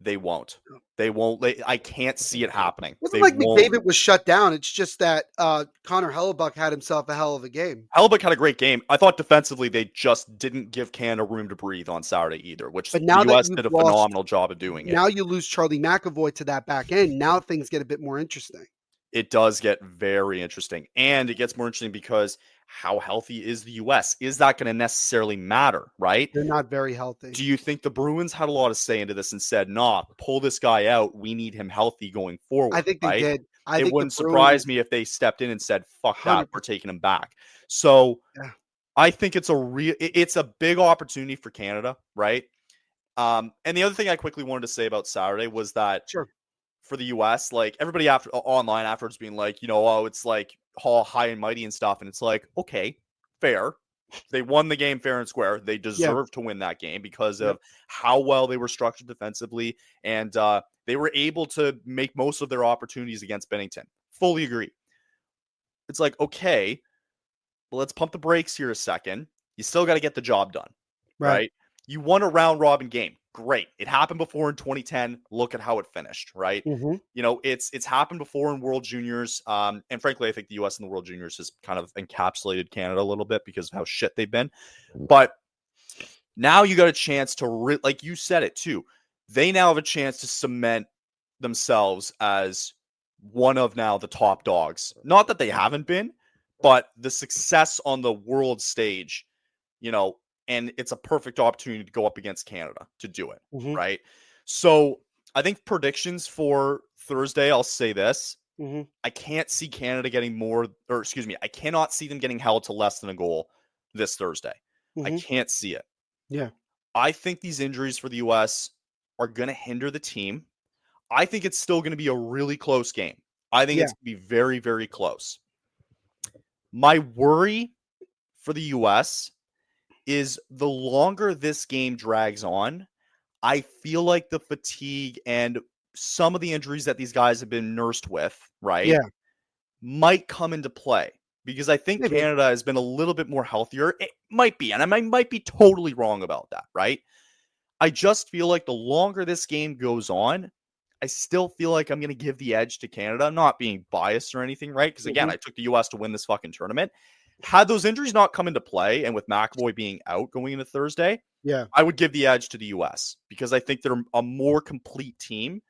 They won't. They won't. I can't see it happening. It wasn't like McDavid was shut down. It's just that Connor Hellebuyck had himself a hell of a game. Hellebuyck had a great game. I thought defensively they just didn't give Canada room to breathe on Saturday either, which the U.S. did a phenomenal job of doing it. Now you lose Charlie McAvoy to that back end. Now things get a bit more interesting. It does get very interesting. And it gets more interesting because how healthy is the U.S.? Is that going to necessarily matter, right? They're not very healthy. Do you think the Bruins had a lot of say into this and said, nah, pull this guy out. We need him healthy going forward? I think they did. It wouldn't surprise me if they stepped in and said, fuck that, we're taking him back. So I think it's a big opportunity for Canada, right? And the other thing I quickly wanted to say about Saturday was that for the U.S., like everybody online afterwards being like, oh, it's like all high and mighty and stuff. And it's like, okay, fair. They won the game fair and square. They deserve to win that game because of how well they were structured defensively. And they were able to make most of their opportunities against Bennington. Fully agree. It's like, okay, well, let's pump the brakes here a second. You still got to get the job done, right? You won a round robin game. Great. It happened before in 2010. Look at how it finished, right? It's happened before in World Juniors. And frankly, I think the U.S. in the World Juniors has kind of encapsulated Canada a little bit because of how shit they've been. But now you got a chance to, like you said it too, they now have a chance to cement themselves as one of now the top dogs. Not that they haven't been, but the success on the world stage, and it's a perfect opportunity to go up against Canada to do it, right? So I think predictions for Thursday, I'll say this. I can't see Canada getting I cannot see them getting held to less than a goal this Thursday. I can't see it. Yeah. I think these injuries for the U.S. are going to hinder the team. I think it's still going to be a really close game. I think it's going to be very, very close. My worry for the U.S. is the longer this game drags on, I feel like the fatigue and some of the injuries that these guys have been nursed with, right, might come into play. Because I think Canada has been a little bit more healthier. It might be, and I might be totally wrong about that, right? I just feel like the longer this game goes on, I still feel like I'm going to give the edge to Canada. I'm not being biased or anything, right? Because again, I took the U.S. to win this fucking tournament. Had those injuries not come into play, and with McAvoy being out going into Thursday, I would give the edge to the U.S. because I think they're a more complete team.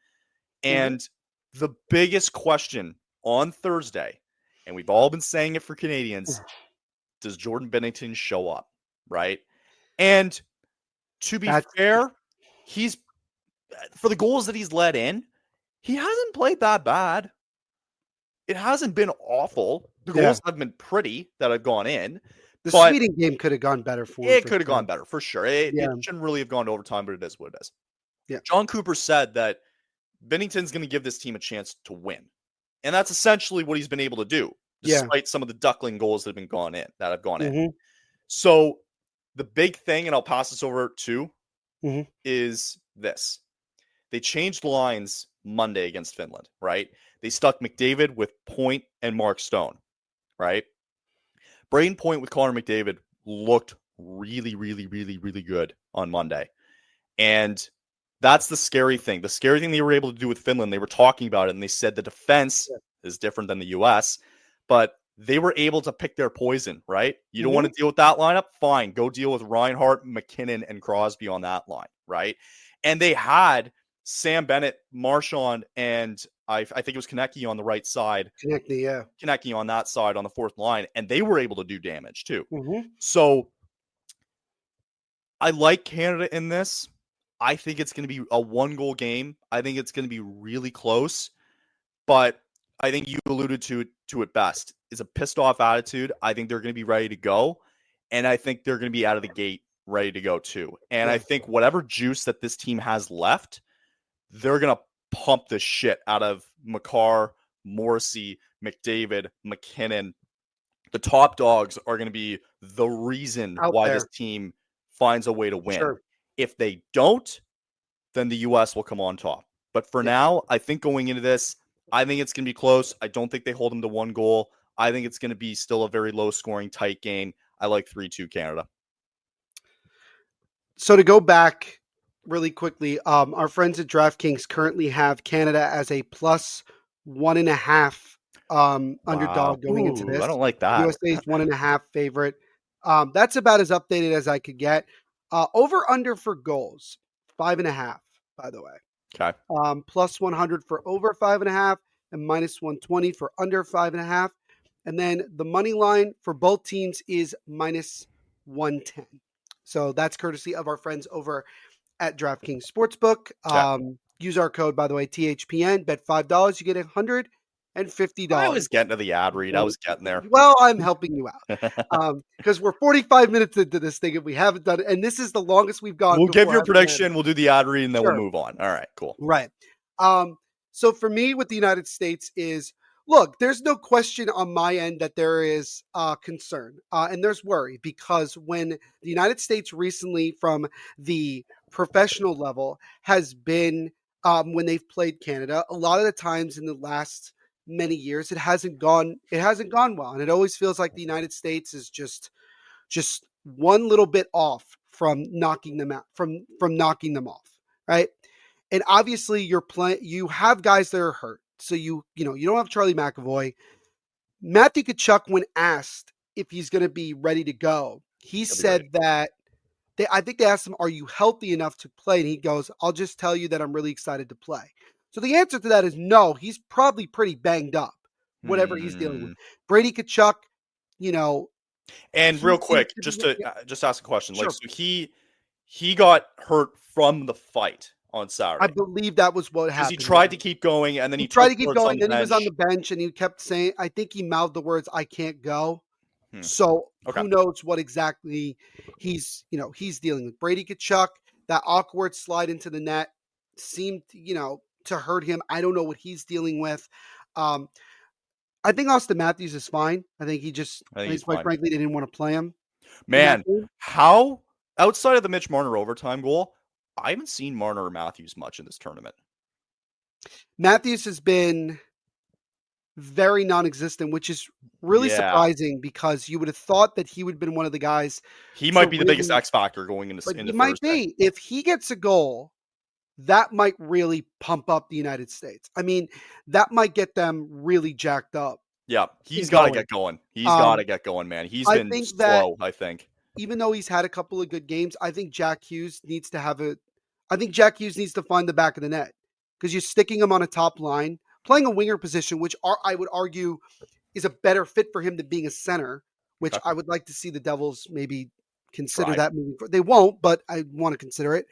And the biggest question on Thursday, and we've all been saying it for Canadians, does Jordan Binnington show up, right? And to be fair, he's for the goals that he's let in, he hasn't played that bad. It hasn't been awful. The goals have been pretty that have gone in. The Sweden game could have gone better for him. It could have gone better, for sure. It shouldn't really have gone to overtime, but it is what it is. Yeah. John Cooper said that Binnington's going to give this team a chance to win. And that's essentially what he's been able to do, despite some of the duckling goals that have gone in. So the big thing, and I'll pass this over to, is this. They changed lines Monday against Finland, right? They stuck McDavid with Point and Mark Stone, right? Braden Point with Connor McDavid looked really, really, really, really good on Monday. And that's the scary thing. The scary thing they were able to do with Finland, they were talking about it, and they said the defense is different than the U.S., but they were able to pick their poison, right? You don't want to deal with that lineup? Fine. Go deal with Reinhart, McKinnon, and Crosby on that line, right? And they had Sam Bennett, Marchand, and I think it was Konecny on the right side. Konecny on that side on the fourth line, and they were able to do damage too. So I like Canada in this. I think it's going to be a 1-goal game. I think it's going to be really close, but I think you alluded to it best. It's a pissed off attitude. I think they're going to be ready to go, and I think they're going to be out of the gate ready to go too. And I think whatever juice that this team has left, they're going to pump the shit out of Makar, Morrissey, McDavid, McKinnon. The top dogs are going to be the reason why this team finds a way to win. If they don't, then the U.S. will come on top. But for now, I think going into this, I think it's going to be close. I don't think they hold them to 1 goal. I think it's going to be still a very low-scoring, tight game. I like 3-2 Canada. So to go back really quickly, our friends at DraftKings currently have Canada as a plus 1.5 underdog going into this. I don't like that. USA's 1.5 favorite. That's about as updated as I could get. Over under for goals, 5.5, by the way. Okay. Plus 100 for over 5.5 and minus 120 for under 5.5. And then the money line for both teams is minus 110. So that's courtesy of our friends over at DraftKings Sportsbook. Use our code, by the way, THPN. Bet $5, you get $150. I was getting to the ad read. I was getting there. Well, I'm helping you out because we're 45 minutes into this thing and we haven't done it. And this is the longest we've gone. We'll give your prediction. We'll do the ad read and then we'll move on. All right, cool. Right. So for me with the United States is, look, there's no question on my end that there is concern and there's worry because when the United States recently from the professional level has been when they've played Canada, a lot of the times in the last many years, it hasn't gone well. And it always feels like the United States is just one little bit off from knocking them out, from knocking them off. Right. And obviously you have guys that are hurt. So you don't have Charlie McAvoy. Matthew Tkachuk, when asked if he's going to be ready to go, he said that I think they asked him, are you healthy enough to play? And he goes, I'll just tell you that I'm really excited to play. So the answer to that is no, he's probably pretty banged up, whatever he's dealing with. Brady Tkachuk, And real quick, just ask a question. Sure. Like, so he got hurt from the fight on Saturday. I believe that was what happened. He tried to keep going, and then he tried to keep going, then he was on the bench, and he kept saying, I think he mouthed the words, I can't go. So who knows what exactly he's dealing with. Brady Tkachuk, that awkward slide into the net seemed, to hurt him. I don't know what he's dealing with. I think Austin Matthews is fine. I think quite frankly, they didn't want to play him. Man, how outside of the Mitch Marner overtime goal, I haven't seen Marner or Matthews much in this tournament. Matthews has been very non-existent, which is really surprising because you would have thought that he would have been one of the guys. He might be the biggest X factor going into Thursday. He might be. If he gets a goal, that might really pump up the United States. I mean, that might get them really jacked up. Yeah, he's got to get going. He's got to get going, man. He's been slow, I think. Even though he's had a couple of good games, I think Jack Hughes needs to find the back of the net because you're sticking him on a top line, playing a winger position, which I would argue is a better fit for him than being a center, which I would like to see the Devils maybe consider that moving forward. They won't, but I want to consider it.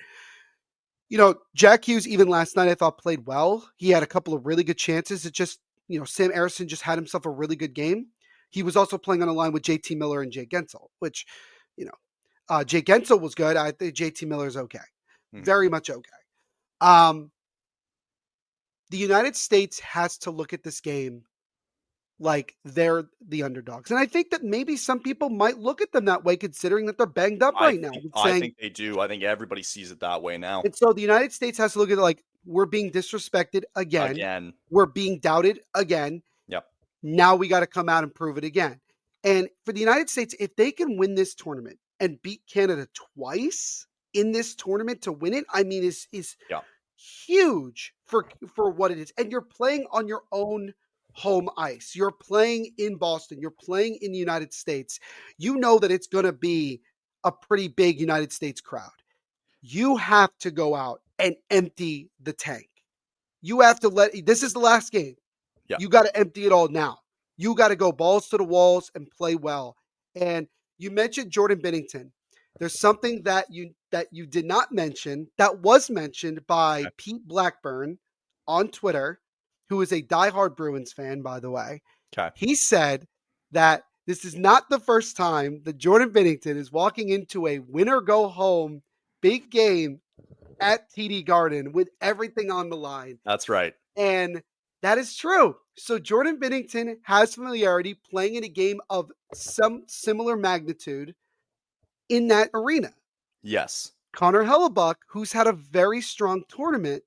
Jack Hughes, even last night, I thought played well. He had a couple of really good chances. It just, Sam Ersson just had himself a really good game. He was also playing on a line with JT Miller and Jay Gensel, which, Jay Gensel was good. I think JT Miller is okay. Very much okay. The United States has to look at this game like they're the underdogs. And I think that maybe some people might look at them that way, considering that they're banged up right now. I think they do. I think everybody sees it that way now. And so the United States has to look at it like, we're being disrespected again. We're being doubted again. Yep. Now we got to come out and prove it again. And for the United States, if they can win this tournament and beat Canada twice in this tournament to win it, I mean, is huge for what it is. And you're playing on your own home ice. You're playing in Boston. You're playing in the United States. You know that it's going to be a pretty big United States crowd. You have to go out and empty the tank. You have to this is the last game. Yeah. You got to empty it all now. You got to go balls to the walls and play well. And you mentioned Jordan Binnington. There's something that you did not mention that was mentioned by Pete Blackburn on Twitter, who is a diehard Bruins fan, by the way. Okay. He said that this is not the first time that Jordan Binnington is walking into a win-or-go-home big game at TD Garden with everything on the line. That's right. And that is true. So Jordan Binnington has familiarity playing in a game of some similar magnitude in that arena. Yes. Connor Hellebuck, who's had a very strong tournament,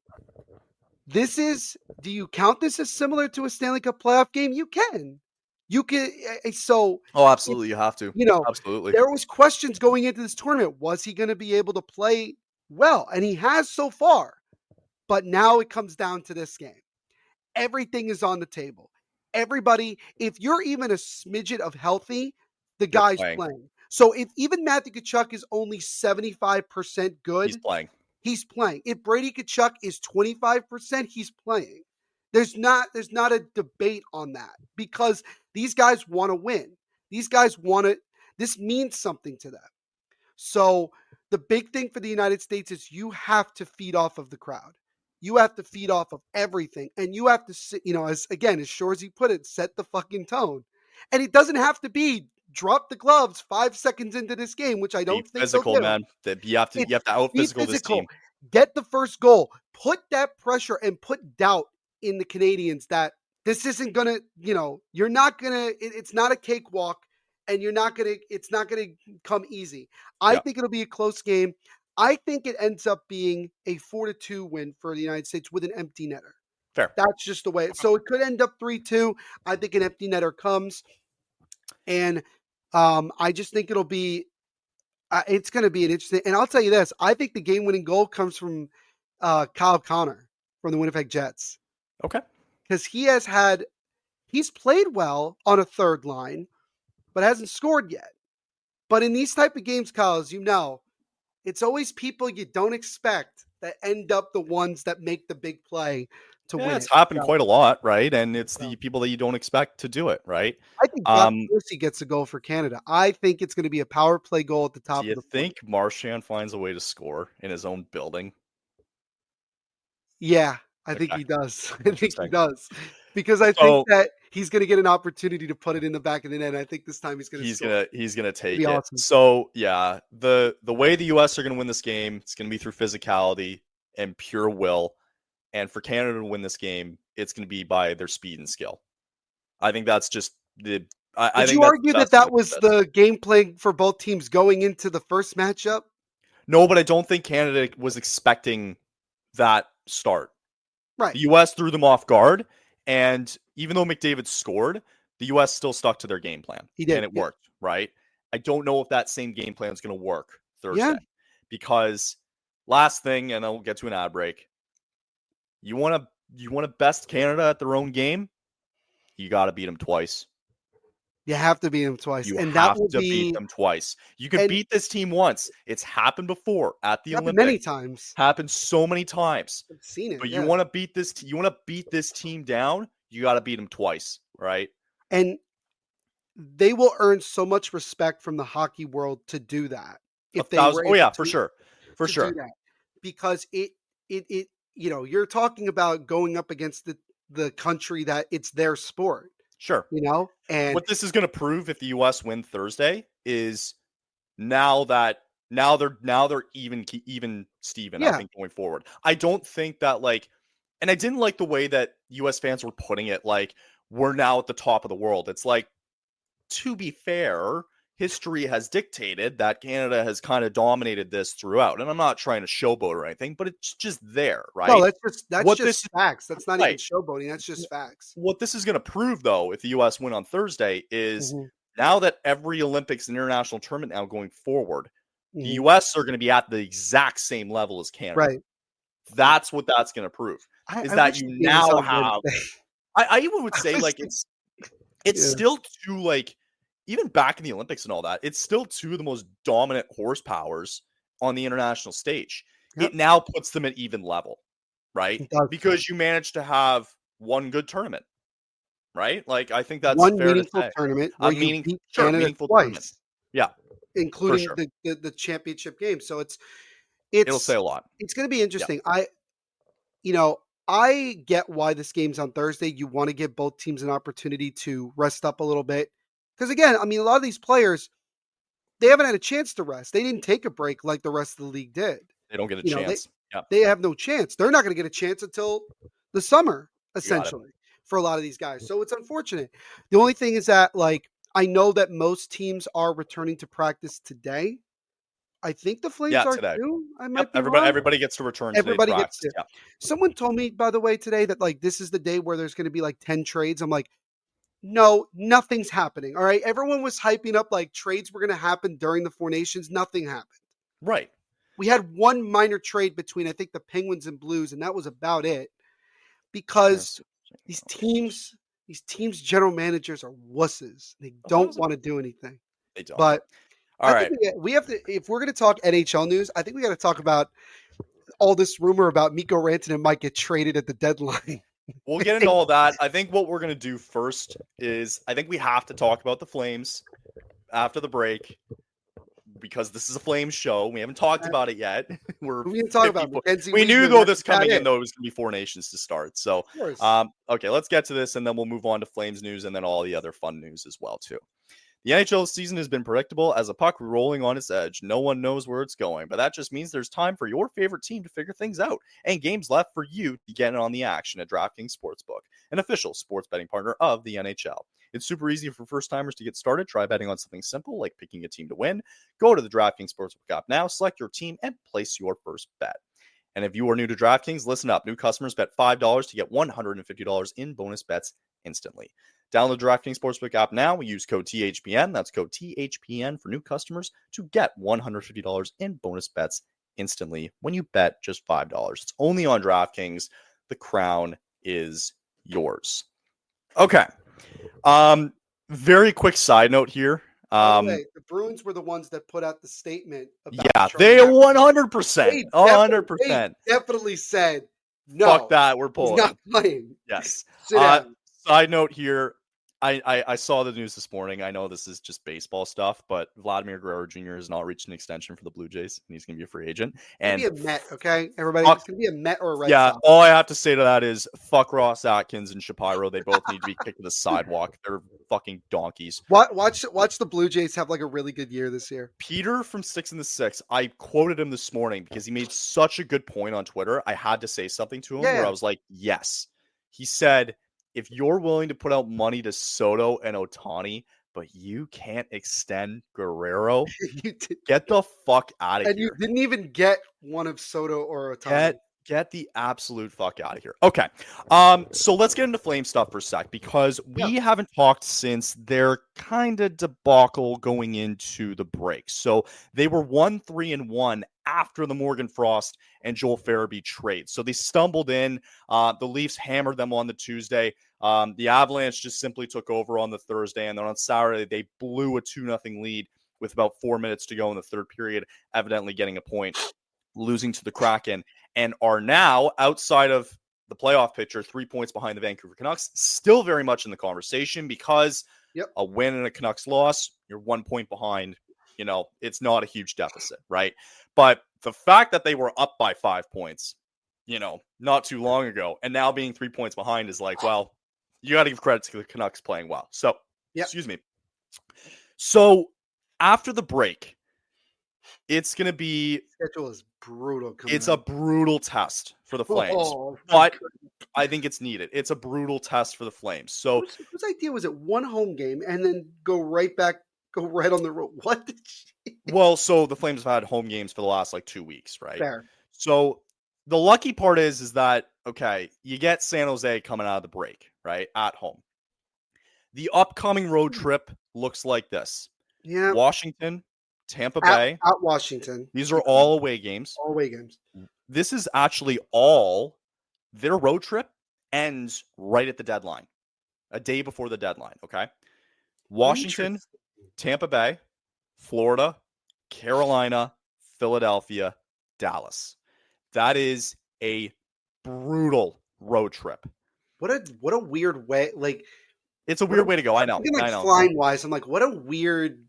do you count this as similar to a Stanley Cup playoff game? You can. So. Oh, absolutely. You have to. Absolutely. There was questions going into this tournament. Was he going to be able to play well? And he has so far. But now it comes down to this game. Everything is on the table. Everybody, if you're even a smidget of healthy, the guy's playing. So if even Matthew Tkachuk is only 75% good, he's playing. If Brady Tkachuk is 25%, he's playing. There's not a debate on that because these guys want to win. These guys want to. This means something to them. So the big thing for the United States is you have to feed off of the crowd. You have to feed off of everything. And you have to, as Shorzy put it, set the fucking tone. And it doesn't have to be drop the gloves 5 seconds into this game, which I don't think physical, man. You have to out physical this team. Get the first goal. Put that pressure and put doubt in the Canadians that this isn't going to, you're not going to, it's not a cakewalk and it's not going to come easy. I think it'll be a close game. I think it ends up being a 4-2 win for the United States with an empty netter. Fair. That's just the way. So it could end up 3-2. I think an empty netter comes. And I just think it'll be, it's going to be an interesting, and I'll tell you this, I think the game-winning goal comes from Kyle Connor from the Winnipeg Jets. Okay. Because he's played well on a third line, but hasn't scored yet. But in these type of games, Kyle, as you know, it's always people you don't expect that end up the ones that make the big play to win. It's happened quite a lot, right? And it's the people that you don't expect to do it, right? I think Dorsey gets a goal for Canada. I think it's going to be a power play goal at the top of the Do you think Marchand finds a way to score in his own building? Yeah, I think he does. I think he does. Because I think that he's going to get an opportunity to put it in the back of the net. I think this time he's going to take it. Awesome. So yeah, the way the US are going to win this game, it's going to be through physicality and pure will. And for Canada to win this game, it's going to be by their speed and skill. I think that's just the. Would you argue that was the game plan for both teams going into the first matchup? No, but I don't think Canada was expecting that start. Right. The US threw them off guard. And even though McDavid scored, the U.S. still stuck to their game plan. He did. And it worked, right? I don't know if that same game plan is going to work Thursday. Because last thing, and I'll get to an ad break, you want to best Canada at their own game, you got to beat them twice. You have to beat them twice. You have to beat them twice. You can beat this team once. It's happened before at the Olympics. Many times. Happened so many times. I've seen it. But you want to beat this. You want to beat this team down. You got to beat them twice, right? And they will earn so much respect from the hockey world to do that. If they were for sure. Because it you're talking about going up against the country that it's their sport. Sure. And what this is going to prove if the US win Thursday is now they're even Steven, I think, going forward. I don't think that and I didn't like the way that US fans were putting it, we're now at the top of the world. It's to be fair, history has dictated that Canada has kind of dominated this throughout. And I'm not trying to showboat or anything, but it's just there, right? No, that's just facts. That's not even showboating. That's just facts. What this is going to prove, though, if the U.S. win on Thursday, is now that every Olympics and international tournament now going forward, the U.S. are going to be at the exact same level as Canada. Right. That's what that's going to prove. That you now have. I even would say it's still too even back in the Olympics and all that, it's still two of the most dominant horsepowers on the international stage. Yep. It now puts them at even level, right? Because you managed to have one good tournament, right? I think that's one fair meaningful to say. tournament where you beat Canada meaningful twice. Tournament. Yeah, including the championship game. So it'll say a lot. It's going to be interesting. Yeah. I get why this game's on Thursday. You want to give both teams an opportunity to rest up a little bit. Because again, a lot of these players, they haven't had a chance to rest. They didn't take a break like the rest of the league did. They don't get a chance. They have no chance. They're not going to get a chance until the summer, essentially, for a lot of these guys. So it's unfortunate. The only thing is that, I know that most teams are returning to practice today. I think the Flames are today. too. I might be wrong. Everybody gets to return today. Everybody gets to. Yeah. Someone told me, by the way, today that like this is the day where there's going to be like 10 trades. I'm like, no, nothing's happening. All right. Everyone was hyping up like trades were going to happen during the Four Nations. Nothing happened. Right. We had one minor trade between, I think, the Penguins and Blues, and that was about it. Because these teams' general managers are wusses. They don't want to do anything. They don't. But all right, we have to, if we're going to talk NHL news, I think we got to talk about all this rumor about Mikko Rantanen might get traded at the deadline. We'll get into all that. I think what we're going to do first is I think we have to talk about the Flames after the break because this is a Flames show. We haven't talked about it yet. We didn't talk about Mackenzie. We knew though this coming in though it was going to be Four Nations to start. So, okay, let's get to this and then we'll move on to Flames news and then all the other fun news as well too. The NHL season has been predictable as a puck rolling on its edge. No one knows where it's going, but that just means there's time for your favorite team to figure things out and games left for you to get in on the action at DraftKings Sportsbook, an official sports betting partner of the NHL. It's super easy for first-timers to get started. Try betting on something simple like picking a team to win. Go to the DraftKings Sportsbook app now, select your team, and place your first bet. And if you are new to DraftKings, listen up. New customers bet $5 to get $150 in bonus bets instantly. Download the DraftKings Sportsbook app now. We use code THPN. That's code THPN for new customers to get $150 in bonus bets instantly when you bet just $5. It's only on DraftKings. The crown is yours. Okay. Very quick side note here. By the way, the Bruins were the ones that put out the statement about they 100%. 100%. They definitely said, no. Fuck that. We're pulling. He's not playing. Yes. Side note here. I saw the news this morning. I know this is just baseball stuff, but Vladimir Guerrero Jr. has not reached an extension for the Blue Jays, and he's going to be a free agent. And it's going to be a Met, okay? Everybody, it's going to be a Met or a Red Sox. All I have to say to that is fuck Ross Atkins and Shapiro. They both need to be kicked to the sidewalk. They're fucking donkeys. Watch the Blue Jays have like a really good year this year. Peter from 6 and the 6, I quoted him this morning because he made such a good point on Twitter. I had to say something to him where I was like, yes. He said, if you're willing to put out money to Soto and Ohtani, but you can't extend Guerrero, get the fuck out of here. And you didn't even get one of Soto or Ohtani. Get the absolute fuck out of here. Okay. So let's get into Flame stuff for a sec because we haven't talked since their kind of debacle going into the break. So they were 1-3-1 after the Morgan Frost and Joel Farabee trade. So they stumbled in. The Leafs hammered them on the Tuesday. The Avalanche just simply took over on the Thursday. And then on Saturday, they blew a 2-0 lead with about 4 minutes to go in the third period, evidently getting a point, losing to the Kraken, and are now outside of the playoff picture, 3 points behind the Vancouver Canucks, still very much in the conversation because a win and a Canucks loss, you're 1 point behind. You know, it's not a huge deficit, right? But the fact that they were up by 5 points, not too long ago, and now being 3 points behind is like, well, you got to give credit to the Canucks playing well. So, excuse me. So after the break, it's going to be... Schedule is brutal. It's a brutal test for the Flames, but I think it's needed. It's a brutal test for the Flames. So whose idea was it? One home game and then go right on the road. What did Well, so the Flames have had home games for the last 2 weeks, right? Fair. So the lucky part is that, okay, you get San Jose coming out of the break, right? At home. The upcoming road trip looks like this. Yeah. Washington, Tampa Bay. At Washington. These are all away games. All away games. This is actually all their road trip ends right at the deadline. A day before the deadline, okay? Washington, Tampa Bay, Florida, Carolina, Philadelphia, Dallas. That is a brutal road trip. What a weird way. It's a weird way to go. I know. Flying wise, I'm like, what a weird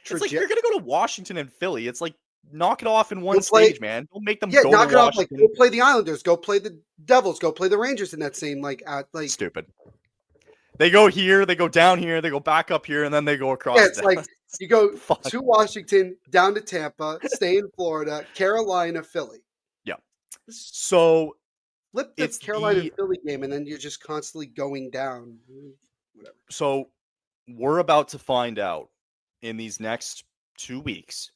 trajectory. It's like you're gonna go to Washington and Philly. It's like knock it off in one stage, man. Don't make them go knock to it Washington. Off. Go play the Islanders. Go play the Devils. Go play the Rangers in that same stupid. They go here, they go down here, they go back up here, and then they go across. Yeah, it's like you go to Washington, down to Tampa, stay in Florida, Carolina, Philly. Yeah. So flip the Carolina Philly game, and then you're just constantly going down. Whatever. So we're about to find out in these next 2 weeks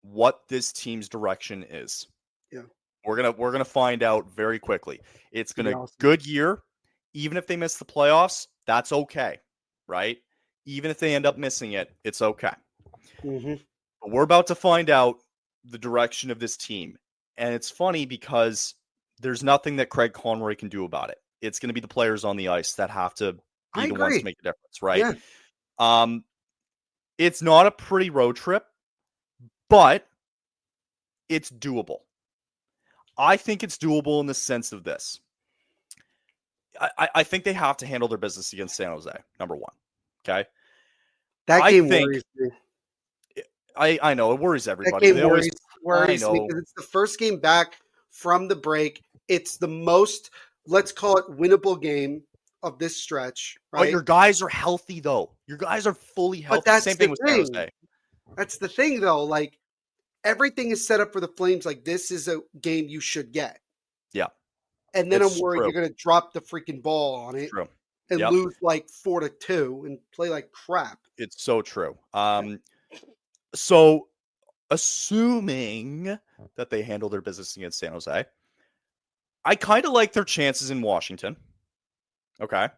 what this team's direction is. Yeah. We're gonna find out very quickly. It's gonna awesome. Good year. Even if they miss the playoffs, that's okay, right? Even if they end up missing it, it's okay. Mm-hmm. But we're about to find out the direction of this team. And it's funny because there's nothing that Craig Conroy can do about it. It's going to be the players on the ice that have to be the ones to make a difference, right? Yeah. It's not a pretty road trip, but it's doable. I think it's doable in the sense of this. I think they have to handle their business against San Jose, number one. Okay? That game worries me. I know, it worries everybody. That game worries me because it's the first game back from the break. It's the most, let's call it, winnable game of this stretch. Right? But your guys are healthy, though. Your guys are fully healthy. But that's Same thing with San Jose. That's the thing, though. Like, everything is set up for the Flames. Like, this is a game you should get. Yeah. And then I'm worried you're going to drop the freaking ball on it and lose like 4-2 and play like crap. It's so true. So, assuming that they handle their business against San Jose, I kind of like their chances in Washington. Okay.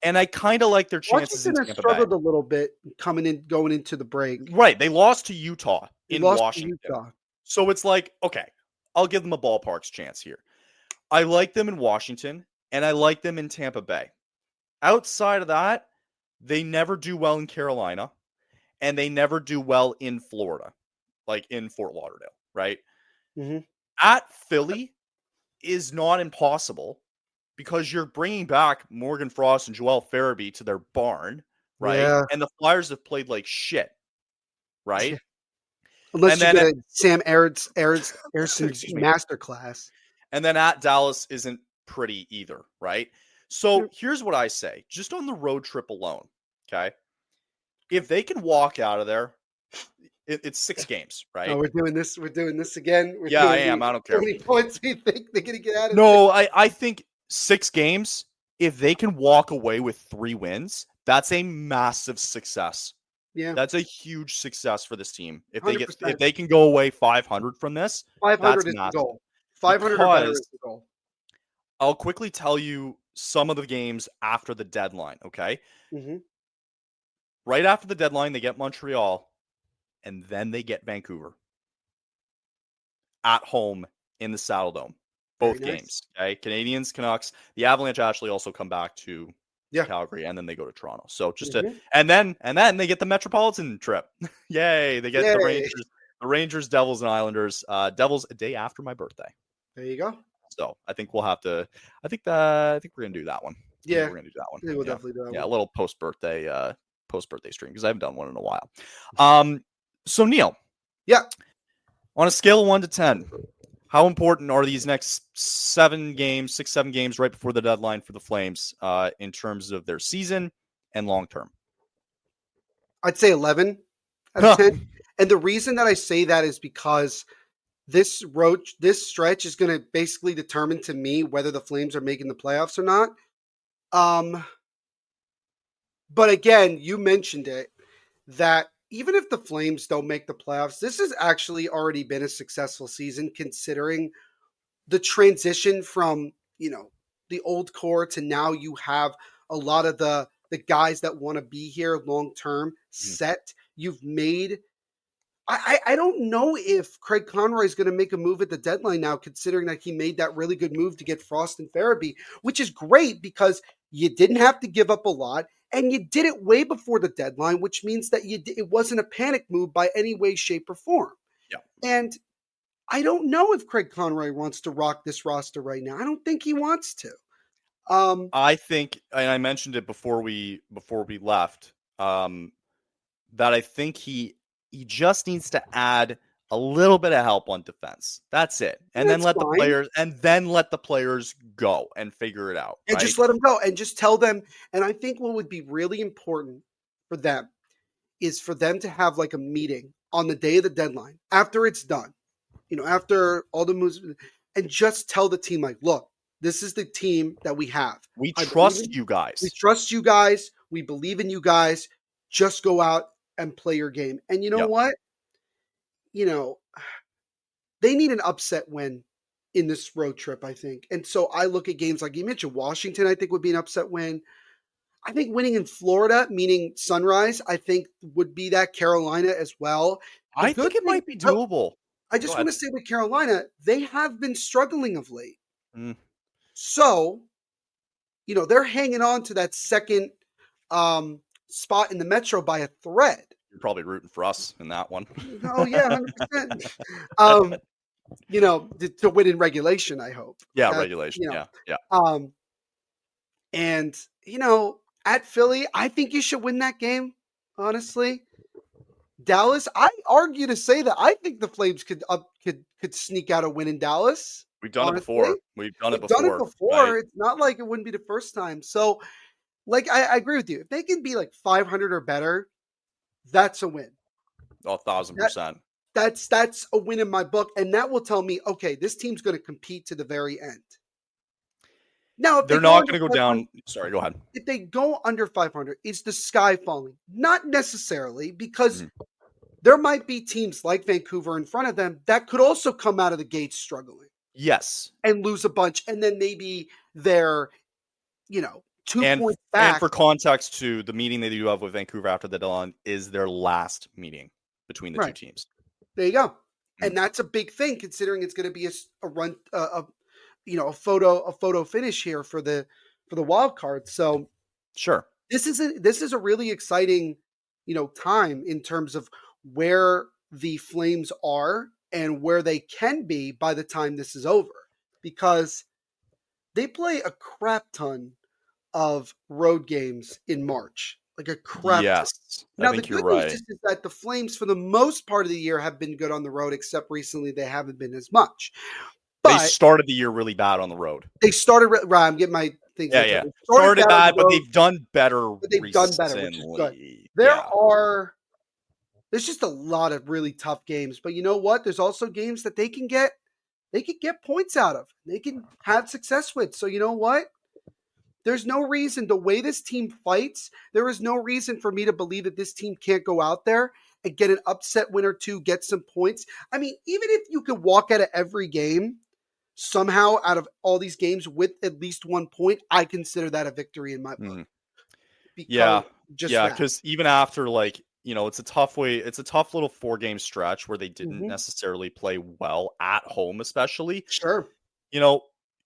And I kind of like their chances in Tampa Bay. Washington has struggled a little bit going into the break. Right. They lost to Utah in Washington. So it's like, okay, I'll give them a ballpark's chance here. I like them in Washington, and I like them in Tampa Bay. Outside of that, they never do well in Carolina, and they never do well in Florida, like in Fort Lauderdale, right? Mm-hmm. At Philly is not impossible because you're bringing back Morgan Frost and Joel Farabee to their barn, right? Yeah. And the Flyers have played like shit, right? Unless you get a Sam Erson's masterclass. And then at Dallas isn't pretty either, right? So here's what I say. Just on the road trip alone, okay? If they can walk out of there, it's 6 games, right? Oh, we're doing this again? I am. I don't care. How many points do you think they're going to get out of No, I think 6 games, if they can walk away with 3 wins, that's a massive success. Yeah. That's a huge success for this team. If they can go away 500 from this, 500 is the goal. 500 or better is the goal. I'll quickly tell you some of the games after the deadline, okay? Mm-hmm. Right after the deadline, they get Montreal, and then they get Vancouver. At home in the Saddledome. Both games, okay? Canadiens, Canucks. The Avalanche actually also come back to Calgary, and then they go to Toronto. So just and then they get the Metropolitan trip. Yay! They get the Rangers, Devils, and Islanders. Devils a day after my birthday. There you go. So I think we'll have to. I think we're gonna do that one. Yeah, we're gonna do that one. We'll definitely do that. Yeah, a little post birthday stream because I haven't done one in a while. So Neil, on a scale of 1 to 10, how important are these next 6-7 games right before the deadline for the Flames in terms of their season and long term? I'd say 11 out of 10. And the reason that I say that is because this stretch is going to basically determine to me whether the Flames are making the playoffs or not. But again, you mentioned it, that even if the Flames don't make the playoffs, this has actually already been a successful season considering the transition from, the old core to now you have a lot of the guys that want to be here long term set. You've made I don't know if Craig Conroy is going to make a move at the deadline now, considering that he made that really good move to get Frost and Farabee, which is great because you didn't have to give up a lot and you did it way before the deadline, which means that it wasn't a panic move by any way, shape, or form. Yeah. And I don't know if Craig Conroy wants to rock this roster right now. I don't think he wants to. I think, and I mentioned it before we left, that I think he just needs to add a little bit of help on defense. That's it. And then let the players go and figure it out. And just let them go and just tell them. And I think what would be really important for them is for them to have like a meeting on the day of the deadline after it's done, after all the moves, and just tell the team like, look, this is the team that we have. We trust you guys. We trust you guys. We believe in you guys. Just go out and play your game. And you know what? you know, they need an upset win in this road trip, I think. And so I look at games like you mentioned, Washington, I think would be an upset win. I think winning in Florida, meaning Sunrise, I think would be that. Carolina as well. I think it might be doable. I just want to say with Carolina, they have been struggling of late. So, they're hanging on to that second spot in the Metro by a thread. You're probably rooting for us in that one. Oh, yeah, 100%. To win in regulation, I hope. Yeah, regulation. Yeah. And, at Philly, I think you should win that game, honestly. Dallas, I argue to say that I think the Flames could sneak out a win in Dallas. We've done it before. We've done it before. Right? It's not like it wouldn't be the first time. So, I agree with you. If they can be 500 or better, that's a win. 1,000%. That's a win in my book, and that will tell me, okay, this team's going to compete to the very end. Now, if they're not going to go down. Sorry, go ahead. If they go under 500, is the sky falling? Not necessarily, because there might be teams like Vancouver in front of them that could also come out of the gates struggling. Yes. And lose a bunch, and then maybe they're, 2 points back. And for context, too, the meeting they do have with Vancouver after the deadline is their last meeting between the two teams. There you go. And that's a big thing, considering it's going to be a run, a photo finish here for the wild card. So sure, this is a really exciting, time in terms of where the Flames are and where they can be by the time this is over, because they play a crap ton of road games in March. A crap. Yes. Now, the good news is that the Flames, for the most part of the year, have been good on the road, except recently they haven't been as much. But they started the year really bad on the road. They started right. I'm getting my things. Yeah. Started bad, but they've done better. But they've done better, which is good. There's just a lot of really tough games, but you know what? There's also games that they can get points out of. They can have success with. So you know what? There's no reason, the way this team fights, there is no reason for me to believe that this team can't go out there and get an upset win or two, get some points. I mean, even if you could walk out of every game, somehow out of all these games with at least 1 point, I consider that a victory in my book. Because even after it's a tough little 4-game stretch where they didn't necessarily play well at home, especially. Sure.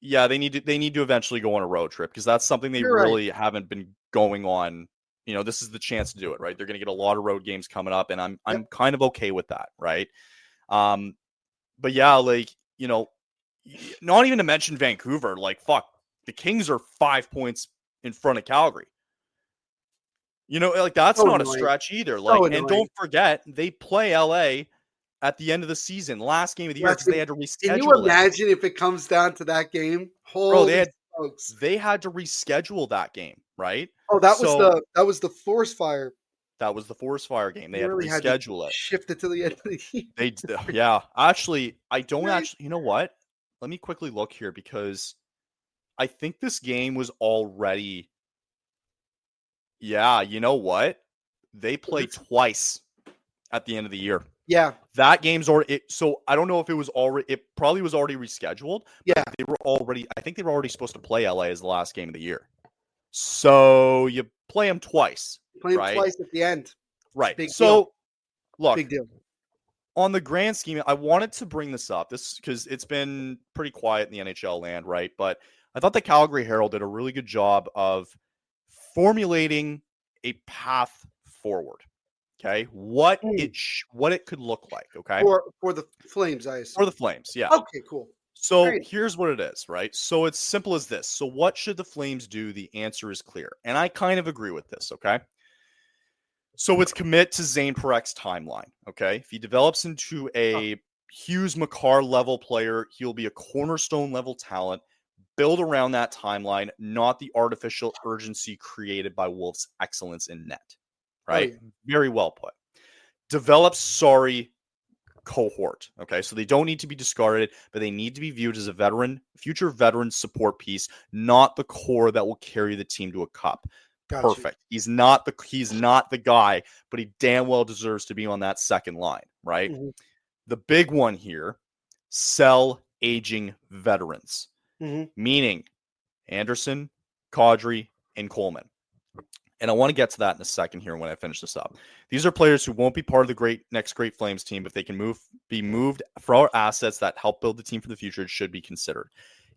They need to eventually go on a road trip, because that's something they really haven't been going on. This is the chance to do it, right? They're going to get a lot of road games coming up, and I'm kind of okay with that, right? But yeah, not even to mention Vancouver, the Kings are 5 points in front of Calgary. That's not a stretch either. And don't forget, they play LA at the end of the season, last game of the year, because they had to reschedule. Can you imagine if it comes down to that game? They had to reschedule that game, right? Oh, that was the Forest Fire. That was the Forest Fire game. They had to reschedule it. Shift it to the end of the year. Yeah. Actually, I don't actually. You know what? Let me quickly look here, because I think this game was already. Yeah, you know what? They play twice at the end of the year. Yeah, that game's already. So I don't know if it was already. It probably was already rescheduled. Yeah, they were already. I think they were already supposed to play LA as the last game of the year. So you play them twice. Play them twice at the end. Right. So look, big deal. On the grand scheme, I wanted to bring this up. Because it's been pretty quiet in the NHL land, right? But I thought the Calgary Herald did a really good job of formulating a path forward. Okay, what it could look like. Okay, for the Flames, I assume. For the Flames, yeah. Okay, cool. So here's what it is, right? So it's simple as this. So what should the Flames do? The answer is clear, and I kind of agree with this. Okay, so it's commit to Zane Parek's timeline. Okay, if he develops into a Hughes Makar level player, he'll be a cornerstone level talent. Build around that timeline, not the artificial urgency created by Wolf's excellence in net. Right? Oh, yeah. Very well put. Develop cohort. Okay. So they don't need to be discarded, but they need to be viewed as a future veteran support piece, not the core that will carry the team to a cup. Gotcha. Perfect. He's not the guy, but he damn well deserves to be on that second line. Right. Mm-hmm. The big one here, sell aging veterans, meaning Anderson, Kadri, and Coleman. And I want to get to that in a second here when I finish this up. These are players who won't be part of the next Great Flames team. If they can be moved for our assets that help build the team for the future, it should be considered.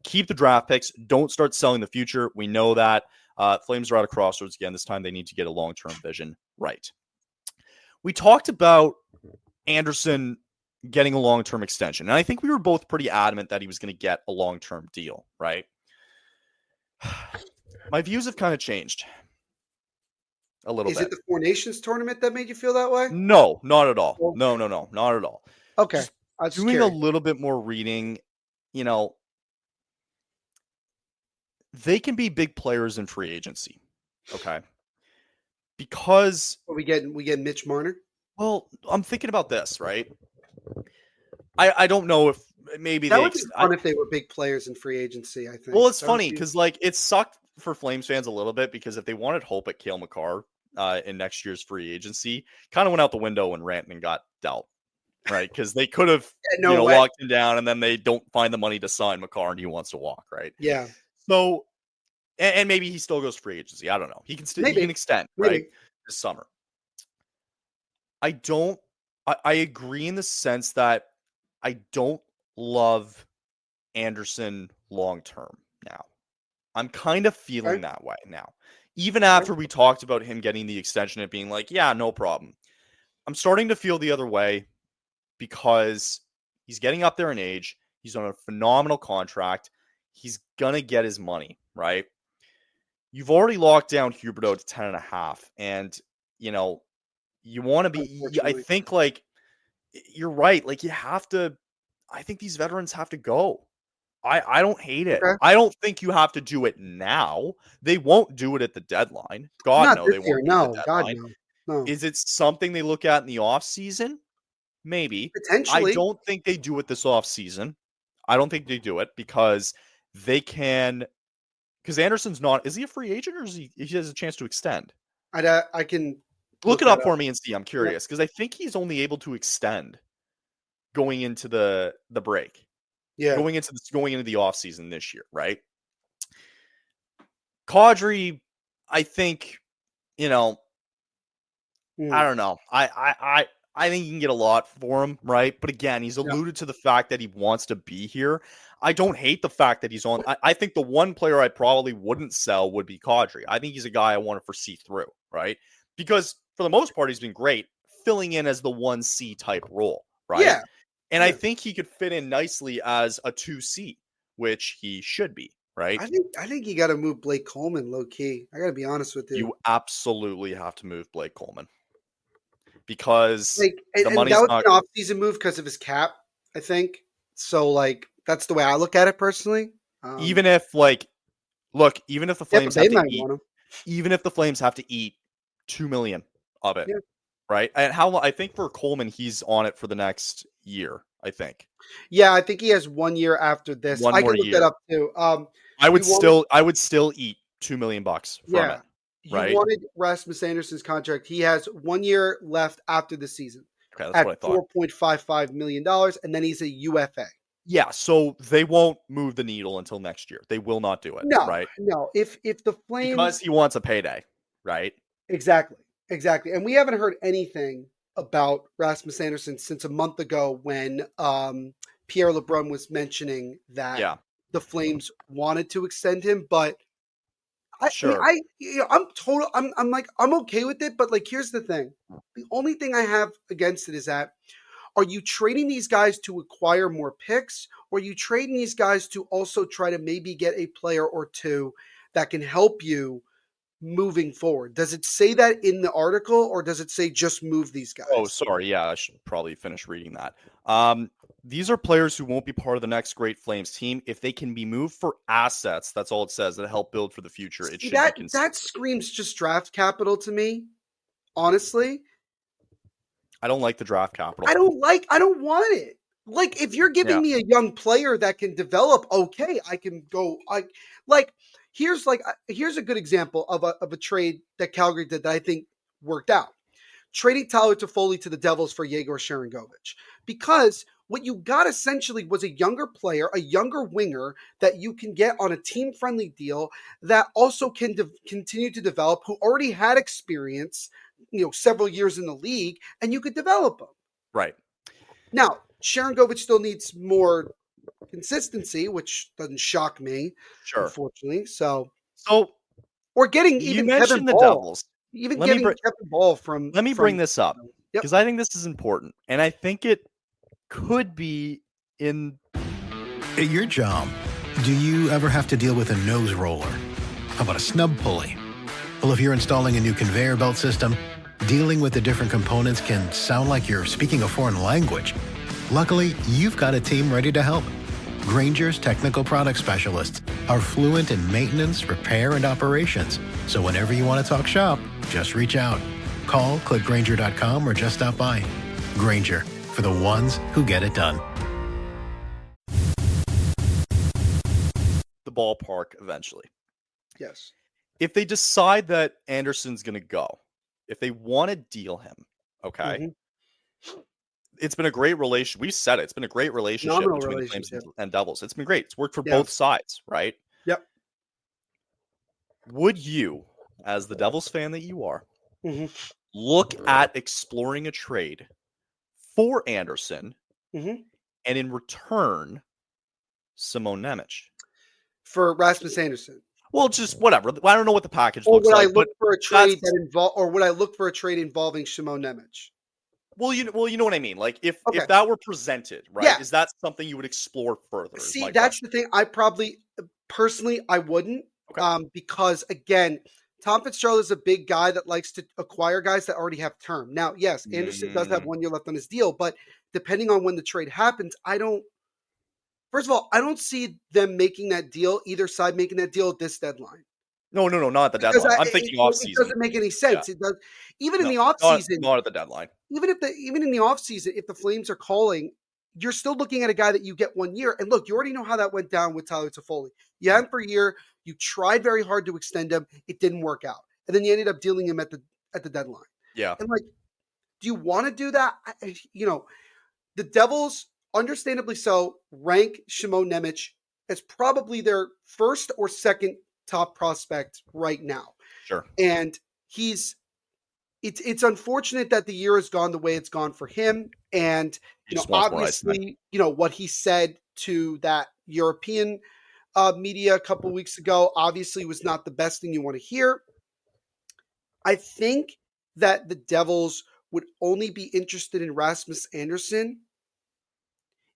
Keep the draft picks. Don't start selling the future. We know that. Flames are at a crossroads again. This time they need to get a long-term vision right. We talked about Anderson getting a long-term extension. And I think we were both pretty adamant that he was going to get a long-term deal, right? My views have kind of changed a little bit. Is it the Four Nations tournament that made you feel that way? No, not at all. No, not at all. Okay. Doing a little bit more reading, they can be big players in free agency. Okay. Because we get Mitch Marner. Well, I'm thinking about this, right? I don't know if maybe that would be fun if they were big players in free agency. I think. Well, it's funny because it sucked for Flames fans a little bit because if they wanted hope at Cale Makar in next year's free agency, kind of went out the window when Rantanen got dealt, right? Because they could have locked him down, and then they don't find the money to sign Makar, and he wants to walk, right? Yeah. So, and maybe he still goes free agency. I don't know. He can still he can extend right this summer. I agree in the sense that I don't love Anderson long term now. I'm kind of feeling that way now. Even after we talked about him getting the extension and being like, yeah, no problem. I'm starting to feel the other way because he's getting up there in age. He's on a phenomenal contract. He's going to get his money, right? You've already locked down Huberdeau to 10.5. And, you want to be, I think you're right. You have to, I think these veterans have to go. I don't hate it. Okay. I don't think you have to do it now. They won't do it at the deadline. God, no, they won't. No, God, no. Is it something they look at in the off season? Maybe. Potentially. I don't think they do it this off season. I don't think they do it because they can. Because Anderson's not. Is he a free agent or is he has a chance to extend? I can look it up for me and see. I'm curious because I think he's only able to extend going into the break. Yeah. Going into the offseason this year, right? Kadri, I think, I don't know. I think you can get a lot for him, right? But again, he's alluded to the fact that he wants to be here. I don't hate the fact that he's on. I think the one player I probably wouldn't sell would be Kadri. I think he's a guy I want to foresee through, right? Because for the most part, he's been great filling in as the 1C type role, right? Yeah. And I think he could fit in nicely as a 2C, which he should be, right? I think you got to move Blake Coleman low key. I got to be honest with you. You absolutely have to move Blake Coleman because the money's that was not an off-season move because of his cap, I think. So that's the way I look at it personally. Even if even if the Flames have to eat, even if the Flames have to eat $2 million of it. Yeah. Right. And I think for Coleman, he's on it for the next year, I think. Yeah, I think he has 1 year after this. I can look that up too. I would still eat $2 million from it. Right. You wanted Rasmus Anderson's contract. He has 1 year left after the season. Okay, that's what I thought. $4.55 million, and then he's a UFA. Yeah, so they won't move the needle until next year. They will not do it. No, right? No. If the Flames, because he wants a payday, right? Exactly. And we haven't heard anything about Rasmus Anderson since a month ago when Pierre LeBrun was mentioning that the Flames wanted to extend him. But I'm okay with it. But here's the thing: the only thing I have against it is that are you trading these guys to acquire more picks, or are you trading these guys to also try to maybe get a player or two that can help you moving forward? Does it say that in the article, or does it say just move these guys? Oh, sorry. Yeah, I should probably finish reading that. These are players who won't be part of the next Great Flames team. If they can be moved for assets, that's all it says, that help build for the future. It should that screams just draft capital to me, honestly. I don't like the draft capital. I don't want it. If you're giving me a young player that can develop, okay, I can go. Here's a good example of a trade that Calgary did that I think worked out. trading Tyler Toffoli to the Devils for Yegor Sharangovich, because what you got essentially was a younger player, a younger winger that you can get on a team-friendly deal that also can continue to develop, who already had experience, several years in the league, and you could develop him. Right. Now, Sharangovich still needs more consistency, which doesn't shock me, unfortunately. So or getting even Kevin Ball. Devils. Even getting Kevin Ball from. Let me bring this up because I think this is important, and I think it could be in. At your job, do you ever have to deal with a nose roller? How about a snub pulley? Well, if you're installing a new conveyor belt system, dealing with the different components can sound like you're speaking a foreign language. Luckily, you've got a team ready to help. Grainger's technical product specialists are fluent in maintenance, repair, and operations. So whenever you want to talk shop, just reach out. Call, click Grainger.com, or just stop by. Grainger, for the ones who get it done. The ballpark eventually. Yes. If they decide that Anderson's going to go, if they want to deal him, okay, it's been a great relation. We said it. It's been a great relationship between the Flames and Devils. It's been great. It's worked for both sides, right? Yep. Would you, as the Devils fan that you are, look at exploring a trade for Anderson and in return, Simon Nemec? For Rasmus Anderson? Well, just whatever. I don't know what the package looks like. Would I look for a trade would I look for a trade involving Simon Nemec? Well, you know what I mean. Like if that were presented, right? Yeah. Is that something you would explore further? See, that's the thing. I probably personally I wouldn't, because again, Tom Fitzgerald is a big guy that likes to acquire guys that already have term. Now, yes, Anderson does have 1 year left on his deal, but depending on when the trade happens, first of all, I don't see them making that deal, either side making that deal at this deadline. No, not at the deadline. I'm thinking off season. It doesn't make any sense. Yeah. It does in the off season. Not at the deadline. Even in the off season, if the Flames are calling, you're still looking at a guy that you get 1 year. And look, you already know how that went down with Tyler Toffoli. You had him for a year. You tried very hard to extend him. It didn't work out, and then you ended up dealing him at the deadline. Yeah. And do you want to do that? The Devils, understandably so, rank Simon Nemec as probably their first or second top prospect right now. Sure. And it's unfortunate that the year has gone the way it's gone for him. And, obviously, what he said to that European media a couple weeks ago, obviously was not the best thing you want to hear. I think that the Devils would only be interested in Rasmus Anderson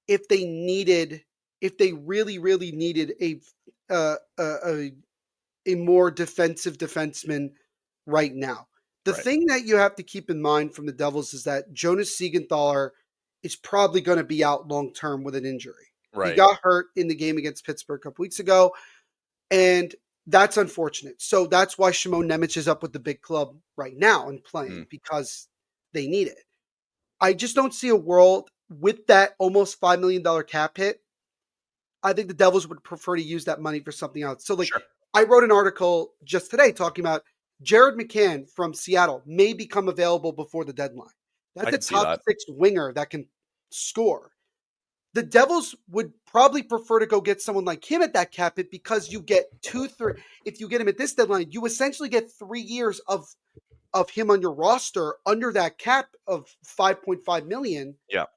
if they really, really needed a more defensive defenseman right now. The thing that you have to keep in mind from the Devils is that Jonas Siegenthaler is probably going to be out long-term with an injury. Right. He got hurt in the game against Pittsburgh a couple weeks ago, and that's unfortunate. So that's why Simon Nemec is up with the big club right now and playing, because they need it. I just don't see a world with that almost $5 million cap hit. I think the Devils would prefer to use that money for something else. So, I wrote an article just today talking about Jared McCann from Seattle may become available before the deadline. That's a top 6 winger that can score. The Devils would probably prefer to go get someone like him at that cap hit, because you get 2-3. If you get him at this deadline, you essentially get 3 years of him on your roster under that cap of $5.5 million. Yeah.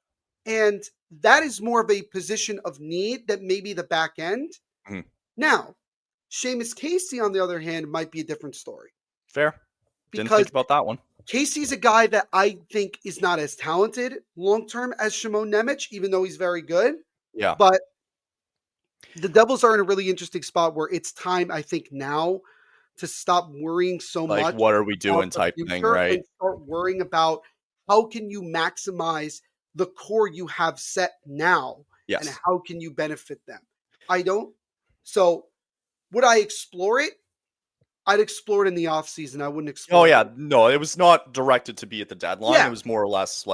And that is more of a position of need than maybe the back end. Now, Seamus Casey, on the other hand, might be a different story. Fair. Didn't think about that one. Casey's a guy that I think is not as talented long-term as Simon Nemec, even though he's very good. Yeah. But the Devils are in a really interesting spot where it's time, I think, now to stop worrying so much. Like, what are we doing type thing, right? And start worrying about how can you maximize the core you have set now, and how can you benefit them? So would I explore it? I'd explore it in the offseason. I wouldn't explore it. No, it was not directed to be at the deadline. Yeah. It was more or less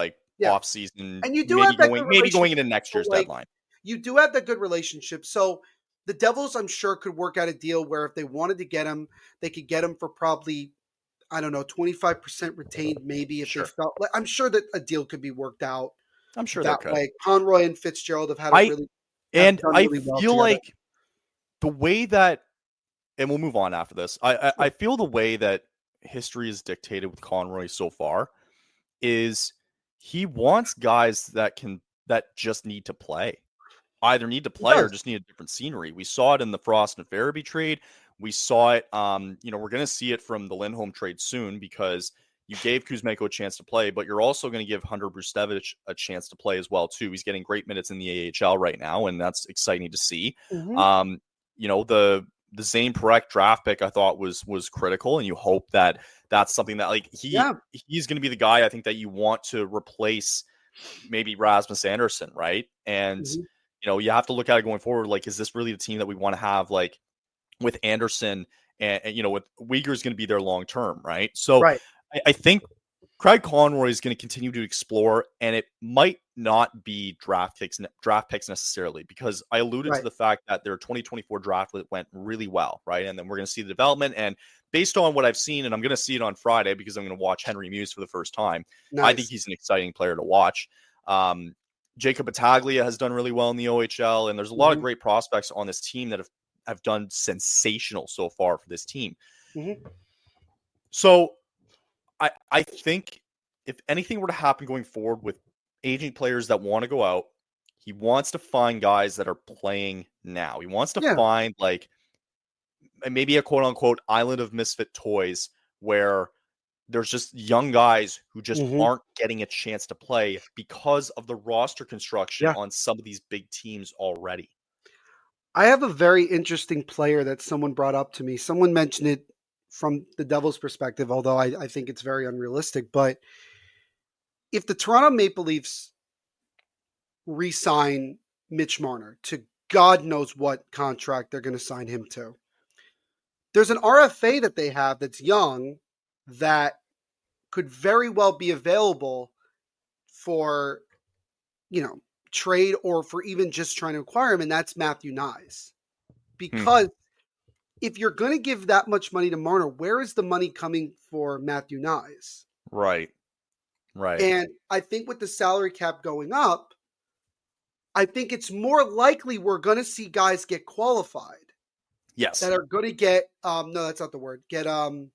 off-season. And you do have that maybe going into next year's deadline. You do have that good relationship. So the Devils, I'm sure, could work out a deal where if they wanted to get him, they could get him for probably, I don't know, 25% retained maybe if they felt like, I'm sure that a deal could be worked out. I'm sure that could. way. Conroy and Fitzgerald have had a I well feel together. like the way that, and we'll move on after this. I feel the way that history is dictated with Conroy so far is he wants guys that just need to play. Either need to play or just need a different scenery. We saw it in the Frost and Farabee trade. We saw it, we're going to see it from the Lindholm trade soon because you gave Kuzmenko a chance to play, but you're also going to give Hunter Brustevich a chance to play as well, too. He's getting great minutes in the AHL right now, and that's exciting to see. Mm-hmm. The Zane Parekh draft pick I thought was critical, and you hope that that's something that he's going to be the guy I think that you want to replace maybe Rasmus Andersson, right? And you have to look at it going forward. Like, is this really the team that we want to have? Like with Andersson and with Uyghur's going to be there long term, right? So I think Craig Conroy is going to continue to explore, and it might not be draft picks necessarily, because I alluded to the fact that their 2024 draft went really well, right? And then we're going to see the development, and based on what I've seen, and I'm going to see it on Friday because I'm going to watch Henry Muse for the first time. Nice. I think he's an exciting player to watch. Jacob Battaglia has done really well in the OHL, and there's a lot of great prospects on this team that have done sensational so far for this team. So I think if anything were to happen going forward with aging players that want to go out, he wants to find guys that are playing now. He wants to find like maybe a quote unquote island of misfit toys where there's just young guys who just aren't getting a chance to play because of the roster construction on some of these big teams already. I have a very interesting player that someone brought up to me. Someone mentioned it from the Devils' perspective, although I think it's very unrealistic. But if the Toronto Maple Leafs re-sign Mitch Marner to God knows what contract they're going to sign him to, there's an RFA that they have that's young that could very well be available for, trade or for even just trying to acquire him, and that's Matthew Knies. Because if you're going to give that much money to Marner, where is the money coming for Matthew Knies? Right. And I think with the salary cap going up, I think it's more likely we're going to see guys get qualified. Yes. That are going to get, no, that's not the word. Get, what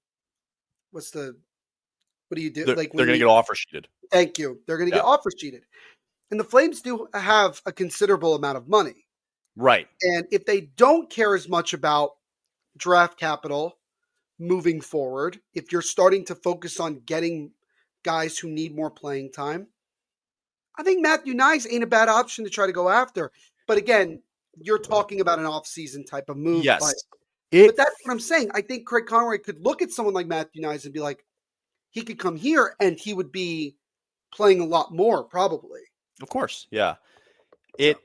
do you do? They're going to get offer sheeted. Thank you. They're going to get offer sheeted. And the Flames do have a considerable amount of money. Right. And if they don't care as much about draft capital moving forward, if you're starting to focus on getting guys who need more playing time, I think Matthew Knies ain't a bad option to try to go after. But again, you're talking about an off-season type of move. Yes. But that's what I'm saying. I think Craig Conroy could look at someone like Matthew Knies and be like, he could come here and he would be playing a lot more, probably. Of course, yeah. And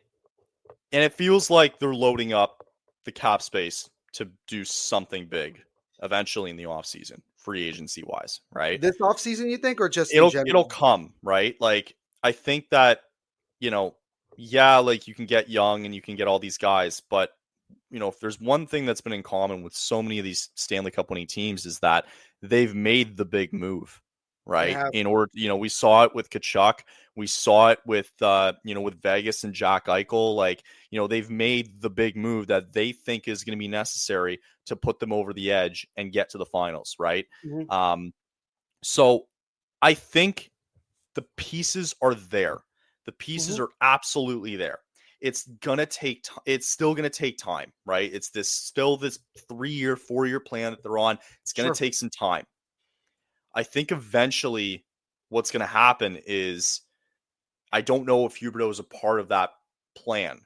it feels like they're loading up the cap space to do something big eventually in the offseason, free agency wise, right? This offseason, you think, or just it'll come, right? Like, I think that, like you can get Young and you can get all these guys, but if there's one thing that's been in common with so many of these Stanley Cup winning teams is that they've made the big move, right? In order, we saw it with Tkachuk, we saw it with, with Vegas and Jack Eichel. Like, they've made the big move that they think is going to be necessary to put them over the edge and get to the finals, right? So I think the pieces are there. The pieces are absolutely there. It's gonna take. It's still gonna take time, right? It's this 3-year, 4-year plan that they're on. It's gonna take some time. I think eventually, what's gonna happen is, I don't know if Huberdeau is a part of that plan.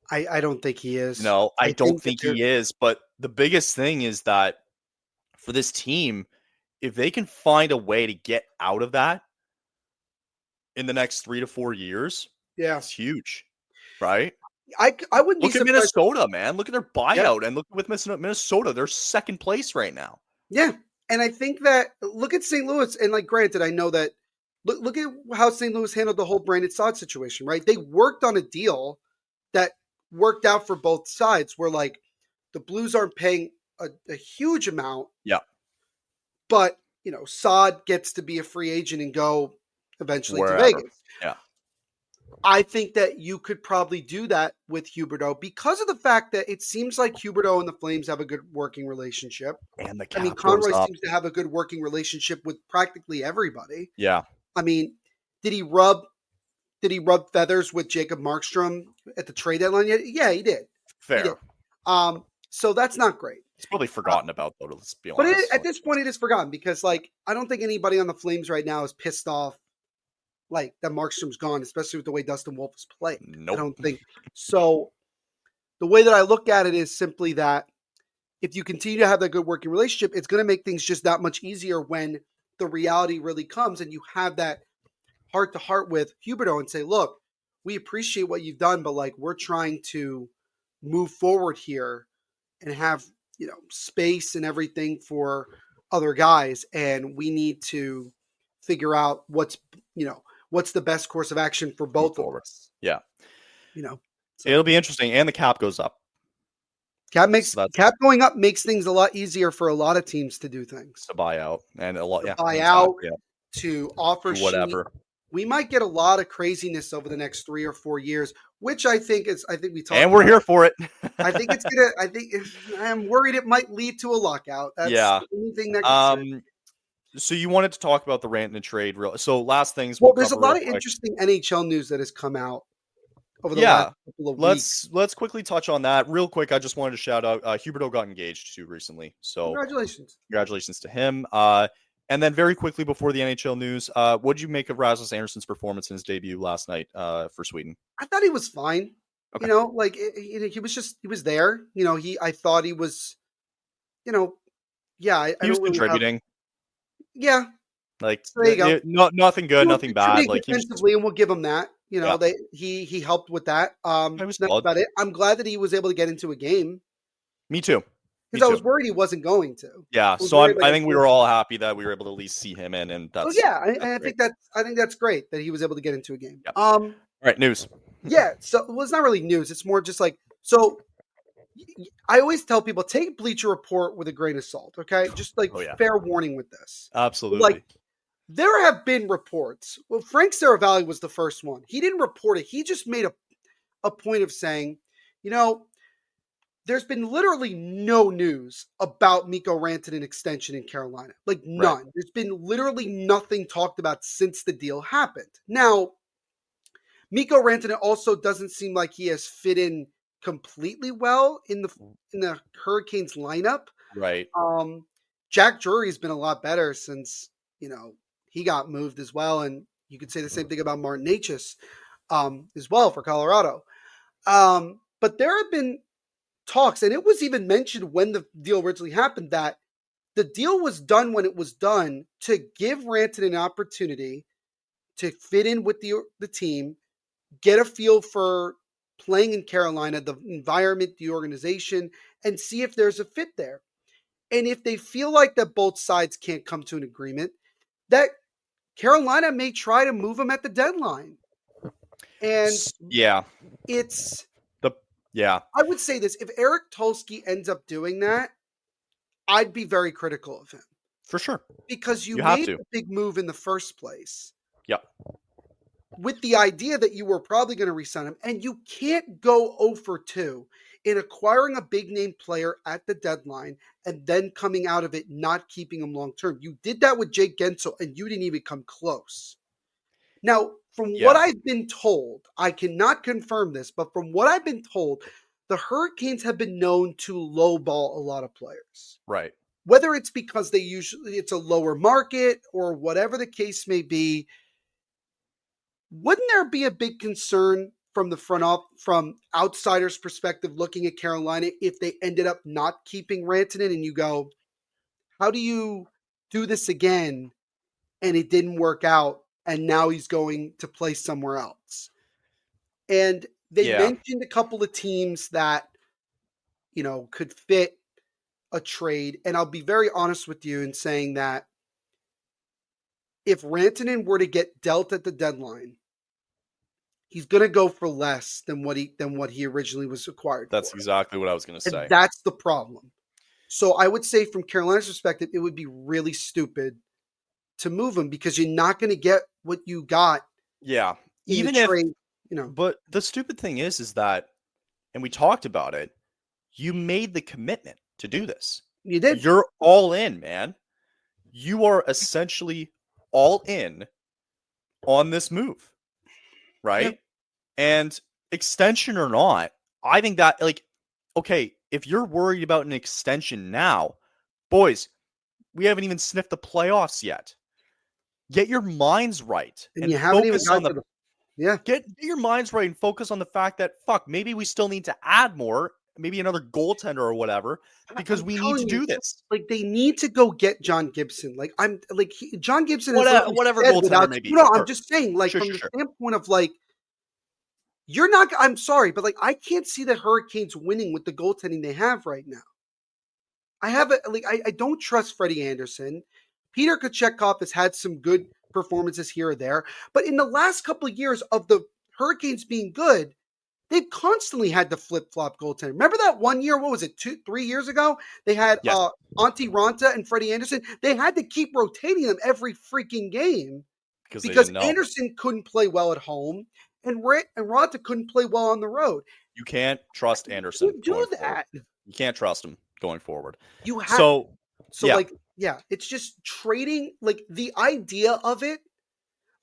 I don't think he is. No, I don't think he is. But the biggest thing is that for this team, if they can find a way to get out of that in the next 3 to 4 years, it's huge. Right? I wouldn't look at Minnesota, man. Look at their buyout, and look with Minnesota. They're second place right now. Yeah, and I think that look at St. Louis, and like, granted, I know that. Look at how St. Louis handled the whole Brandon Saad situation, right? They worked on a deal that worked out for both sides. Where like the Blues aren't paying a huge amount. Yeah. but Saad gets to be a free agent and go eventually Wherever. to Vegas. Yeah. I think that you could probably do that with Huberdeau because of the fact that it seems like Huberdeau and the Flames have a good working relationship. And the cap Conroy goes up. seems to have a good working relationship with practically everybody. Yeah. I mean, did he rub feathers with Jacob Markstrom at the trade deadline yet? Yeah, he did. Fair. He did. So that's not great. It's probably forgotten about, though, let's be honest. But at this point, it is forgotten because, I don't think anybody on the Flames right now is pissed off, that Markstrom's gone, especially with the way Dustin Wolf is playing. Nope. I don't think. So the way that I look at it is simply that if you continue to have that good working relationship, it's going to make things just that much easier when the reality really comes and you have that heart-to-heart with Huberdeau and say, look, we appreciate what you've done, but, we're trying to move forward here and have space and everything for other guys, and we need to figure out what's the best course of action for both of us. Yeah. So. It'll be interesting, and the cap goes up. Cap going up makes things a lot easier for a lot of teams to do things. To buy out and a lot to offer whatever. We might get a lot of craziness over the next 3 or 4 years, which I think we talked. And we're here for it. I'm worried it might lead to a lockout. That's the only thing that so you wanted to talk about the Rantanen trade so last things. Well, there's a lot of interesting NHL news that has come out over the last couple of weeks. Let's quickly touch on that real quick. I just wanted to shout out Huberdeau got engaged too recently. So congratulations to him. And then very quickly before the NHL news, what did you make of Rasmus Andersson's performance in his debut last night for Sweden? I thought he was fine. Okay. He was there. I thought he was, he was contributing. Yeah. There you go. Nothing good, nothing bad. Defensively, and we'll give him that. He helped with that. That's about it. I'm glad that he was able to get into a game. Me too. Because I was worried he wasn't going to. Yeah, so I think we were all happy that we were able to at least see him in, and that's. I think that's great that he was able to get into a game. Yeah. All right, news. Yeah, so it's not really news. It's more just so. I always tell people take Bleacher Report with a grain of salt. Okay, just fair warning with this. Absolutely. There have been reports. Well, Frank Saravalli was the first one. He didn't report it. He just made a point of saying, there's been literally no news about Mikko Rantanen extension in Carolina. None. Right. There's been literally nothing talked about since the deal happened. Now, Mikko Rantanen also doesn't seem like he has fit in completely well in the Hurricanes lineup. Right. Jack Drury's been a lot better since, he got moved as well. And you could say the same thing about Martin Necas as well for Colorado. But there have been talks, and it was even mentioned when the deal originally happened, that the deal was done when it was done to give Rantanen an opportunity to fit in with the team, get a feel for playing in Carolina, the environment, the organization, and see if there's a fit there. And if they feel like that both sides can't come to an agreement, that Carolina may try to move him at the deadline. And I would say this. If Eric Tulsky ends up doing that, I'd be very critical of him. For sure. Because you made a big move in the first place. Yep. With the idea that you were probably going to re-sign him. And you can't go 0 for 2 in acquiring a big name player at the deadline and then coming out of it not keeping him long term. You did that with Jake Gensel and you didn't even come close. Now, from what I've been told, I cannot confirm this, but from what I've been told, the Hurricanes have been known to lowball a lot of players. Right. Whether it's because it's a lower market or whatever the case may be, wouldn't there be a big concern from from outsiders' perspective looking at Carolina if they ended up not keeping Rantanen and you go, how do you do this again and it didn't work out? And now he's going to play somewhere else. And they mentioned a couple of teams that, could fit a trade. And I'll be very honest with you in saying that if Rantanen were to get dealt at the deadline, he's going to go for less than what he originally was acquired. That's exactly what I was going to say. And that's the problem. So I would say from Carolina's perspective, it would be really stupid to move him because you're not going to get what you got. Yeah. Even if, trade, But the stupid thing is that, and we talked about it, you made the commitment to do this. You did. You're all in, man. You are essentially all in on this move, right? Yep. And extension or not, I think that, like, okay, if you're worried about an extension now, boys, we haven't even sniffed the playoffs yet. Get your minds right and you haven't even gotten to the Get your minds right and focus on the fact that, maybe we still need to add more, maybe another goaltender or whatever, because we need to do this. Like, they need to go get John Gibson. Like, John Gibson is whatever goaltender maybe. No, sure. I'm just saying, like, from the standpoint of, like, you're not, I'm sorry, but, like, I can't see the Hurricanes winning with the goaltending they have right now. I don't trust Freddie Anderson. Peter Kochetkov has had some good performances here or there, but in the last couple of years of the Hurricanes being good, they've constantly had to flip-flop goaltender. Remember that one year, what was it, 3 years ago? They had Antti Raanta and Freddie Anderson. They had to keep rotating them every freaking game because Anderson couldn't play well at home and Raanta couldn't play well on the road. You can't trust Anderson. You do that. Forward. You can't trust him going forward. You have it's just trading, like, the idea of it.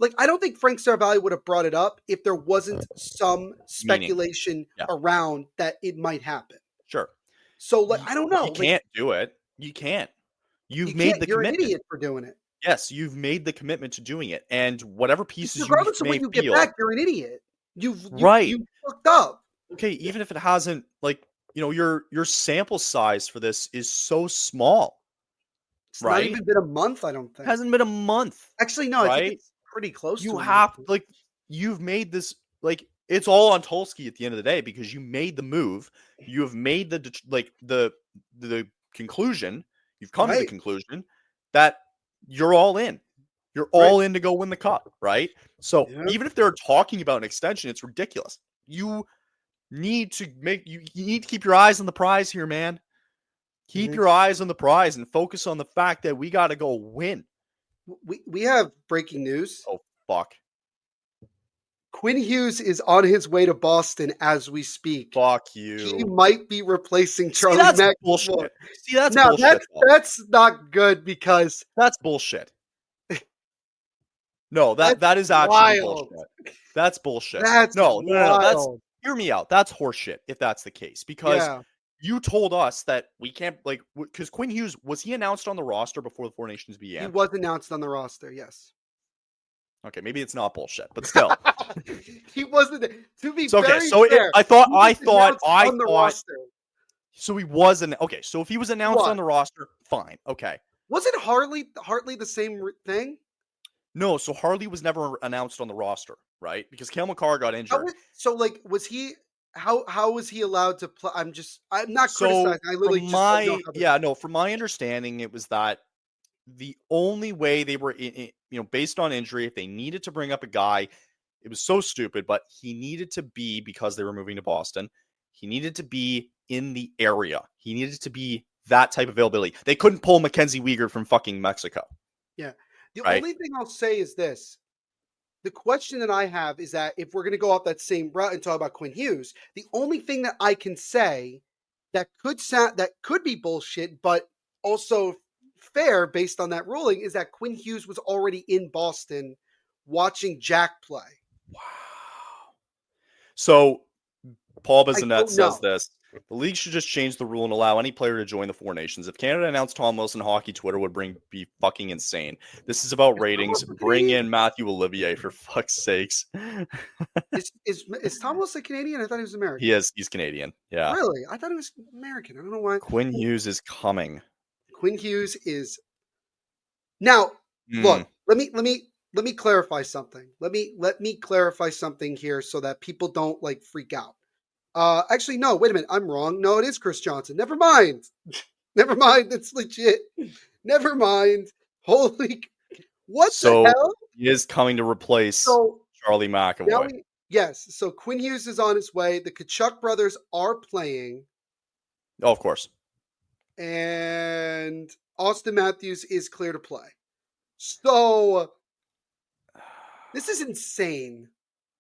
Like, I don't think Frank Seravalli would have brought it up if there wasn't some speculation around that it might happen. Sure. So, like, I don't know. You can't do it. You can't. You've made the commitment. You're an idiot for doing it. Yes, you've made the commitment to doing it. And whatever pieces regardless of what you get back, you're an idiot. You fucked up. Okay, even if it hasn't, like, your sample size for this is so small. It's not even been a month, I don't think. It hasn't been a month. Actually, no, I think it's pretty close. You've made this, like, it's all on Tulsky at the end of the day because you made the move. You have made the conclusion. You've come to the conclusion that you're all in. You're all in to go win the cup, right? So even if they're talking about an extension, it's ridiculous. You need to keep your eyes on the prize here, man. Keep your eyes on the prize and focus on the fact that we got to go win. We have breaking news. Oh, fuck. Quinn Hughes is on his way to Boston as we speak. Fuck you. He might be replacing Charlie McAvoy. Bullshit. See, that's bullshit. That's not good because... That's bullshit. No, that is actually bullshit. That's bullshit. No. Hear me out. That's horseshit if that's the case. Because you told us that we can't, like, because Quinn Hughes, was he announced on the roster before the Four Nations began? He was announced on the roster, yes. Okay, maybe it's not bullshit, but still. He wasn't, to be so, very fair. I thought roster. So he wasn't, okay, so if he was announced on the roster, fine, okay. Wasn't Hartley the same thing? No, so Hartley was never announced on the roster, right? Because Cale Makar got injured. Was he... How was he allowed to play? I'm not criticizing. I literally from my understanding, it was that the only way they were, based on injury, if they needed to bring up a guy, it was so stupid, but he needed to be, because they were moving to Boston, he needed to be in the area. He needed to be that type of availability. They couldn't pull Mackenzie Weegar from fucking Mexico. Yeah. The only thing I'll say is this. The question that I have is that if we're going to go off that same route and talk about Quinn Hughes, the only thing that I can say that could be bullshit, but also fair based on that ruling, is that Quinn Hughes was already in Boston watching Jack play. Wow. So Paul Bissonnette says this. The league should just change the rule and allow any player to join the Four Nations. If Canada announced Tom Wilson, hockey Twitter would be fucking insane. This is about ratings. Bring in Matthew Olivier, for fuck's sakes. Is Tom Wilson Canadian? I thought he was American. He is. He's Canadian. Yeah. Really? I thought he was American. I don't know why. Quinn Hughes is coming. Quinn Hughes is now. Look, let me clarify something. Let me clarify something here so that people don't freak out. Actually, no, wait a minute. I'm wrong. No, it is Chris Johnson. Never mind. Never mind. It's legit. Never mind. Holy, what the hell? He is coming to replace Charlie McAvoy. Yes. So Quinn Hughes is on his way. The Tkachuk brothers are playing. Oh, of course. and Austin Matthews is clear to play. So this is insane.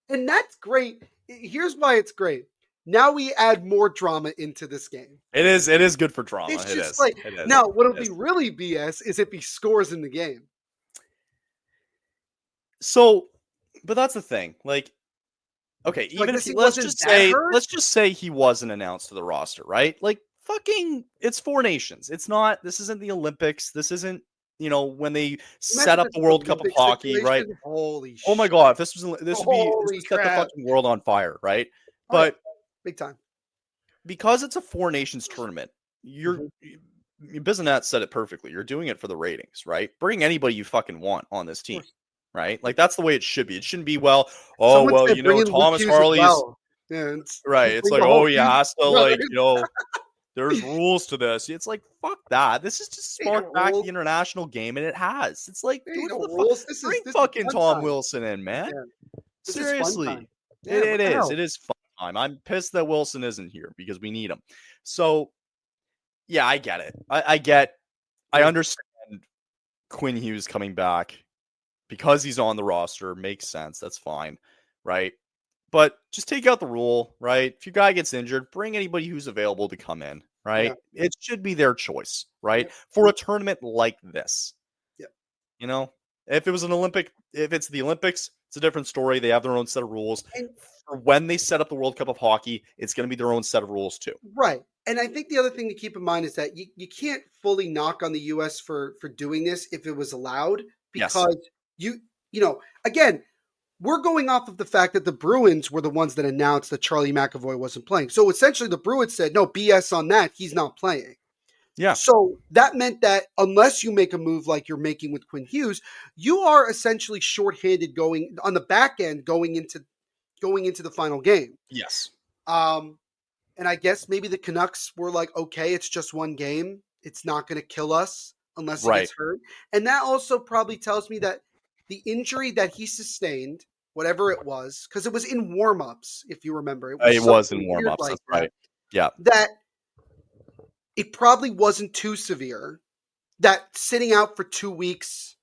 And that's great. Here's why it's great. Now we add more drama into this game. It is good for drama. It's just like, now what'll be really BS is if he scores in the game. So, but that's the thing. Like, okay, even like, if let's just say he wasn't announced to the roster, right? Like, fucking, it's 4 nations. It's not. This isn't the Olympics. This isn't. When they set up the World Cup of hockey, right? Holy shit. Oh my god, this would set the fucking world on fire, right? But big time. Because it's a 4 nations tournament, Bissonnette said it perfectly. You're doing it for the ratings, right? Bring anybody you fucking want on this team, right? Like, that's the way it should be. It shouldn't be, Thomas Harley's right. It's like, he has to, like, there's rules to this. It's like, fuck that. This is just spark back the international game, and it has. It's like, bring fucking Tom Wilson in, man. Seriously. It is. It is fun time. I'm pissed that Wilson isn't here because we need him. So, yeah, I get it. I understand Quinn Hughes coming back because he's on the roster. Makes sense. That's fine, right? But just take out the rule, right? If your guy gets injured, bring anybody who's available to come in, right? Yeah. It should be their choice, right? Yeah. For a tournament like this. Yeah. If it's the Olympics, it's a different story. They have their own set of rules. And for when they set up the World Cup of hockey, it's going to be their own set of rules too. Right. And I think the other thing to keep in mind is that you can't fully knock on the U.S. for doing this if it was allowed. Because again, we're going off of the fact that the Bruins were the ones that announced that Charlie McAvoy wasn't playing. So essentially the Bruins said, no, BS on that. He's not playing. Yeah. So that meant that unless you make a move like you're making with Quinn Hughes, you are essentially shorthanded going on the back end going into the final game. Yes. And I guess maybe the Canucks were like, okay, it's just one game. It's not going to kill us unless he gets hurt. And that also probably tells me that the injury that he sustained, whatever it was, because it was in warm-ups, if you remember. It was in warm-ups, like that's right. Yeah. That it probably wasn't too severe. That sitting out for 2 weeks,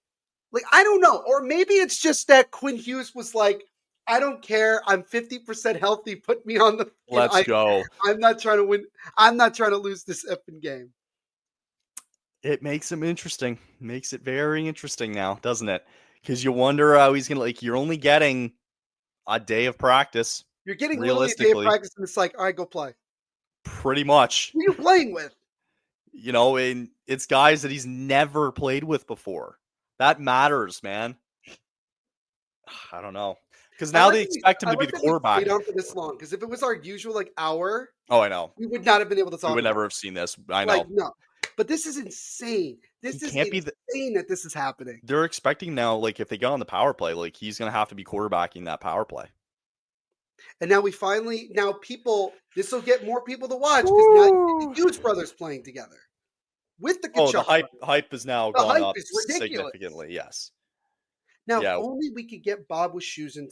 like, I don't know. Or maybe it's just that Quinn Hughes was like, I don't care. I'm 50% healthy. Put me on the field. Let's go. I'm not trying to win. I'm not trying to lose this effing game. It makes him interesting. Makes it very interesting now, doesn't it? Because you wonder how he's going to, you're only getting a day of practice. You're getting literally a day of practice, and it's like, all right, go play. Pretty much. Who are you playing with? And it's guys that he's never played with before. That matters, man. I don't know. Because now they expect him to be the quarterback. We don't for this long. Because if it was our usual hour, I know, we would not have been able to talk. We would never have seen this. I know. No, but this is insane. This is insane that this is happening. They're expecting now, if they get on the power play, he's going to have to be quarterbacking that power play. And now this will get more people to watch because now you get the Hughes brothers playing together with the Kachuk. The hype is now gone up significantly. Yes. Now, if only we could get Bob Wischusen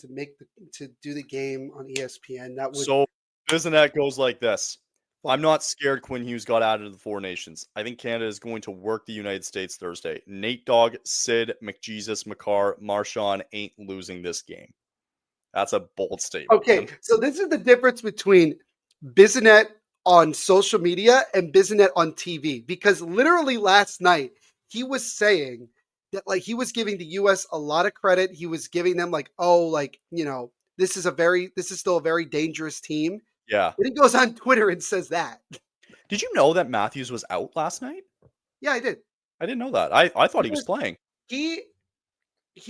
to do the game on ESPN. That would. So Bissonnette goes like this. I'm not scared Quinn Hughes got added to the 4 nations. I think Canada is going to work the United States Thursday. Nate Dogg, Sid, McJesus, McCarr, Marchand ain't losing this game. That's a bold statement. Okay, so this is the difference between Bissonnette on social media and Bissonnette on TV. Because literally last night, he was saying that he was giving the U.S. a lot of credit. He was giving them this is still a very dangerous team. Yeah. And he goes on Twitter and says that. Did you know that Matthews was out last night? Yeah, I did. I didn't know that. I thought he was playing. He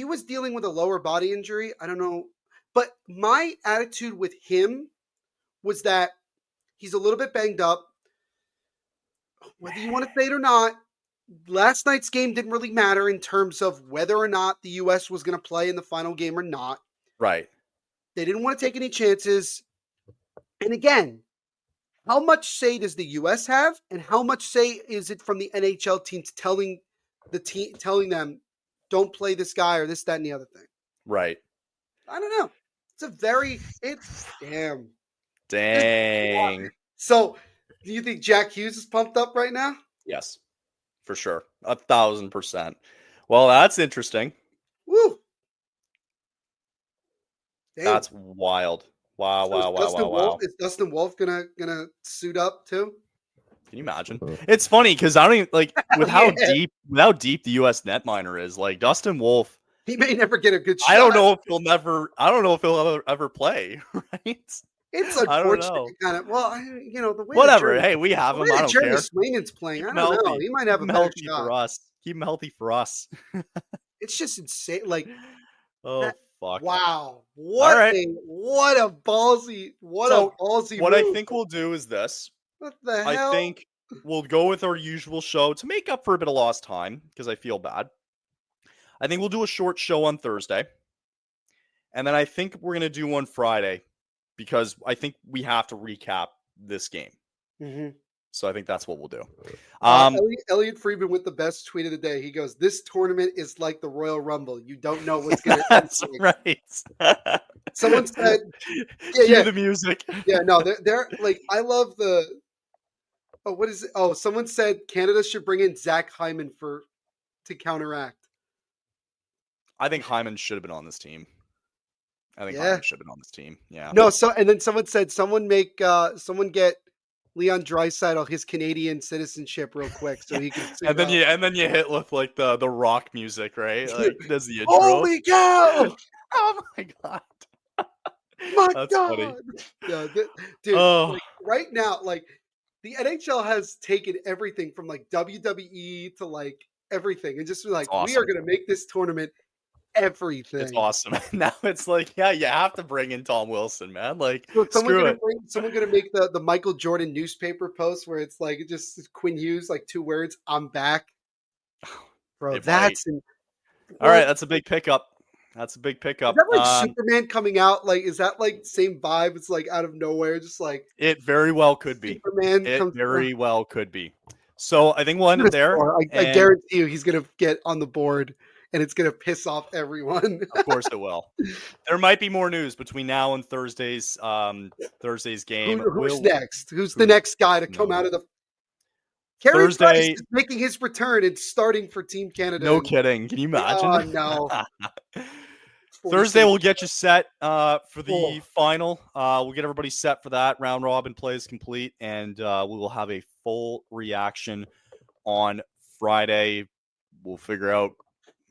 was dealing with a lower body injury. I don't know. But my attitude with him was that he's a little bit banged up. Whether you want to say it or not, last night's game didn't really matter in terms of whether or not the U.S. was going to play in the final game or not. Right. They didn't want to take any chances. And again, how much say does the U.S. have, and how much say is it from the NHL teams telling them, don't play this guy or this, that, and the other thing? Right. I don't know. Damn. Dang. So, do you think Jack Hughes is pumped up right now? Yes, for sure. 1,000%. Well, that's interesting. Woo! Damn. That's wild. Wow. Is Dustin Wolf gonna suit up too? Can you imagine? It's funny because I don't even like with how deep the U.S. netminer is. Like Dustin Wolf, he may never get a good shot. I don't know if he'll ever play. Right? It's unfortunate, kind of. Well, the way whatever. Hey, we have him. I don't Jeremy care. Swingan's playing. I don't know. He might have a better shot for us. Keep him healthy for us. It's just insane. Like, fuck! Wow! What a ballsy! What move. I think we'll do is this. What the hell? I think we'll go with our usual show to make up for a bit of lost time because I feel bad. I think we'll do a short show on Thursday, and then I think we're gonna do one Friday because I think we have to recap this game. Mm-hmm. So I think that's what we'll do. Elliot Friedman with the best tweet of the day. He goes, "This tournament is like the Royal Rumble. You don't know what's going to happen." That's right. Someone said, "Cue the music." Yeah, no, they're like, I love the. Oh, what is it? Oh, someone said Canada should bring in Zach Hyman to counteract. I think Hyman should have been on this team. Hyman should have been on this team. Yeah. No, and then someone said, someone get Leon Draisaitl his Canadian citizenship real quick so he can. and then you hit with like the rock music, right? Like does the intro. Holy cow! Oh my god! That's god! Funny. Yeah, dude. Like, right now, like the NHL has taken everything from like WWE to like everything and just like awesome. We are going to make this tournament everything. It's awesome. Now it's like, yeah, you have to bring in Tom Wilson, man. Like, someone gonna make the Michael Jordan newspaper post where it's like just Quinn Hughes, like 2 words, "I'm back." Bro, all right. That's a big pickup. Is that like Superman coming out? Like, is that like same vibe? It's like out of nowhere, just like it very well could be. Superman well could be. So I think we'll end it there. I guarantee you, he's gonna get on the board. And it's going to piss off everyone. Of course it will. There might be more news between now and Thursday's game. Who's next? Who's the next guy to come out of the... Carey Price is making his return and starting for Team Canada. No kidding. Can you imagine? Oh, no. Thursday we'll get you set for the final. We'll get everybody set for that. Round robin play is complete, and we will have a full reaction on Friday. We'll figure out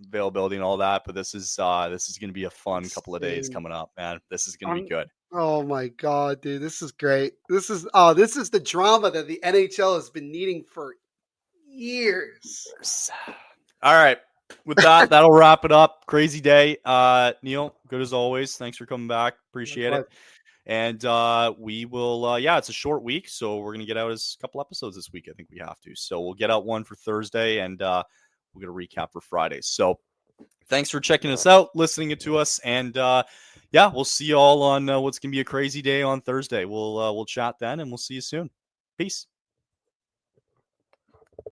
availability and all that, but this is going to be a fun couple of days coming up, man. This is going to be good. Oh my god, dude, this is great. This is the drama that the NHL has been needing for years. All right, with that, that'll wrap it up. Crazy day. Neil, good as always. Thanks for coming back. Appreciate it. And we will, it's a short week, so we're going to get out a couple episodes this week. I think we have to. So we'll get out one for Thursday, and we're going to recap for Friday. So thanks for checking us out, listening to us. And we'll see you all on what's going to be a crazy day on Thursday. We'll chat then, and we'll see you soon. Peace.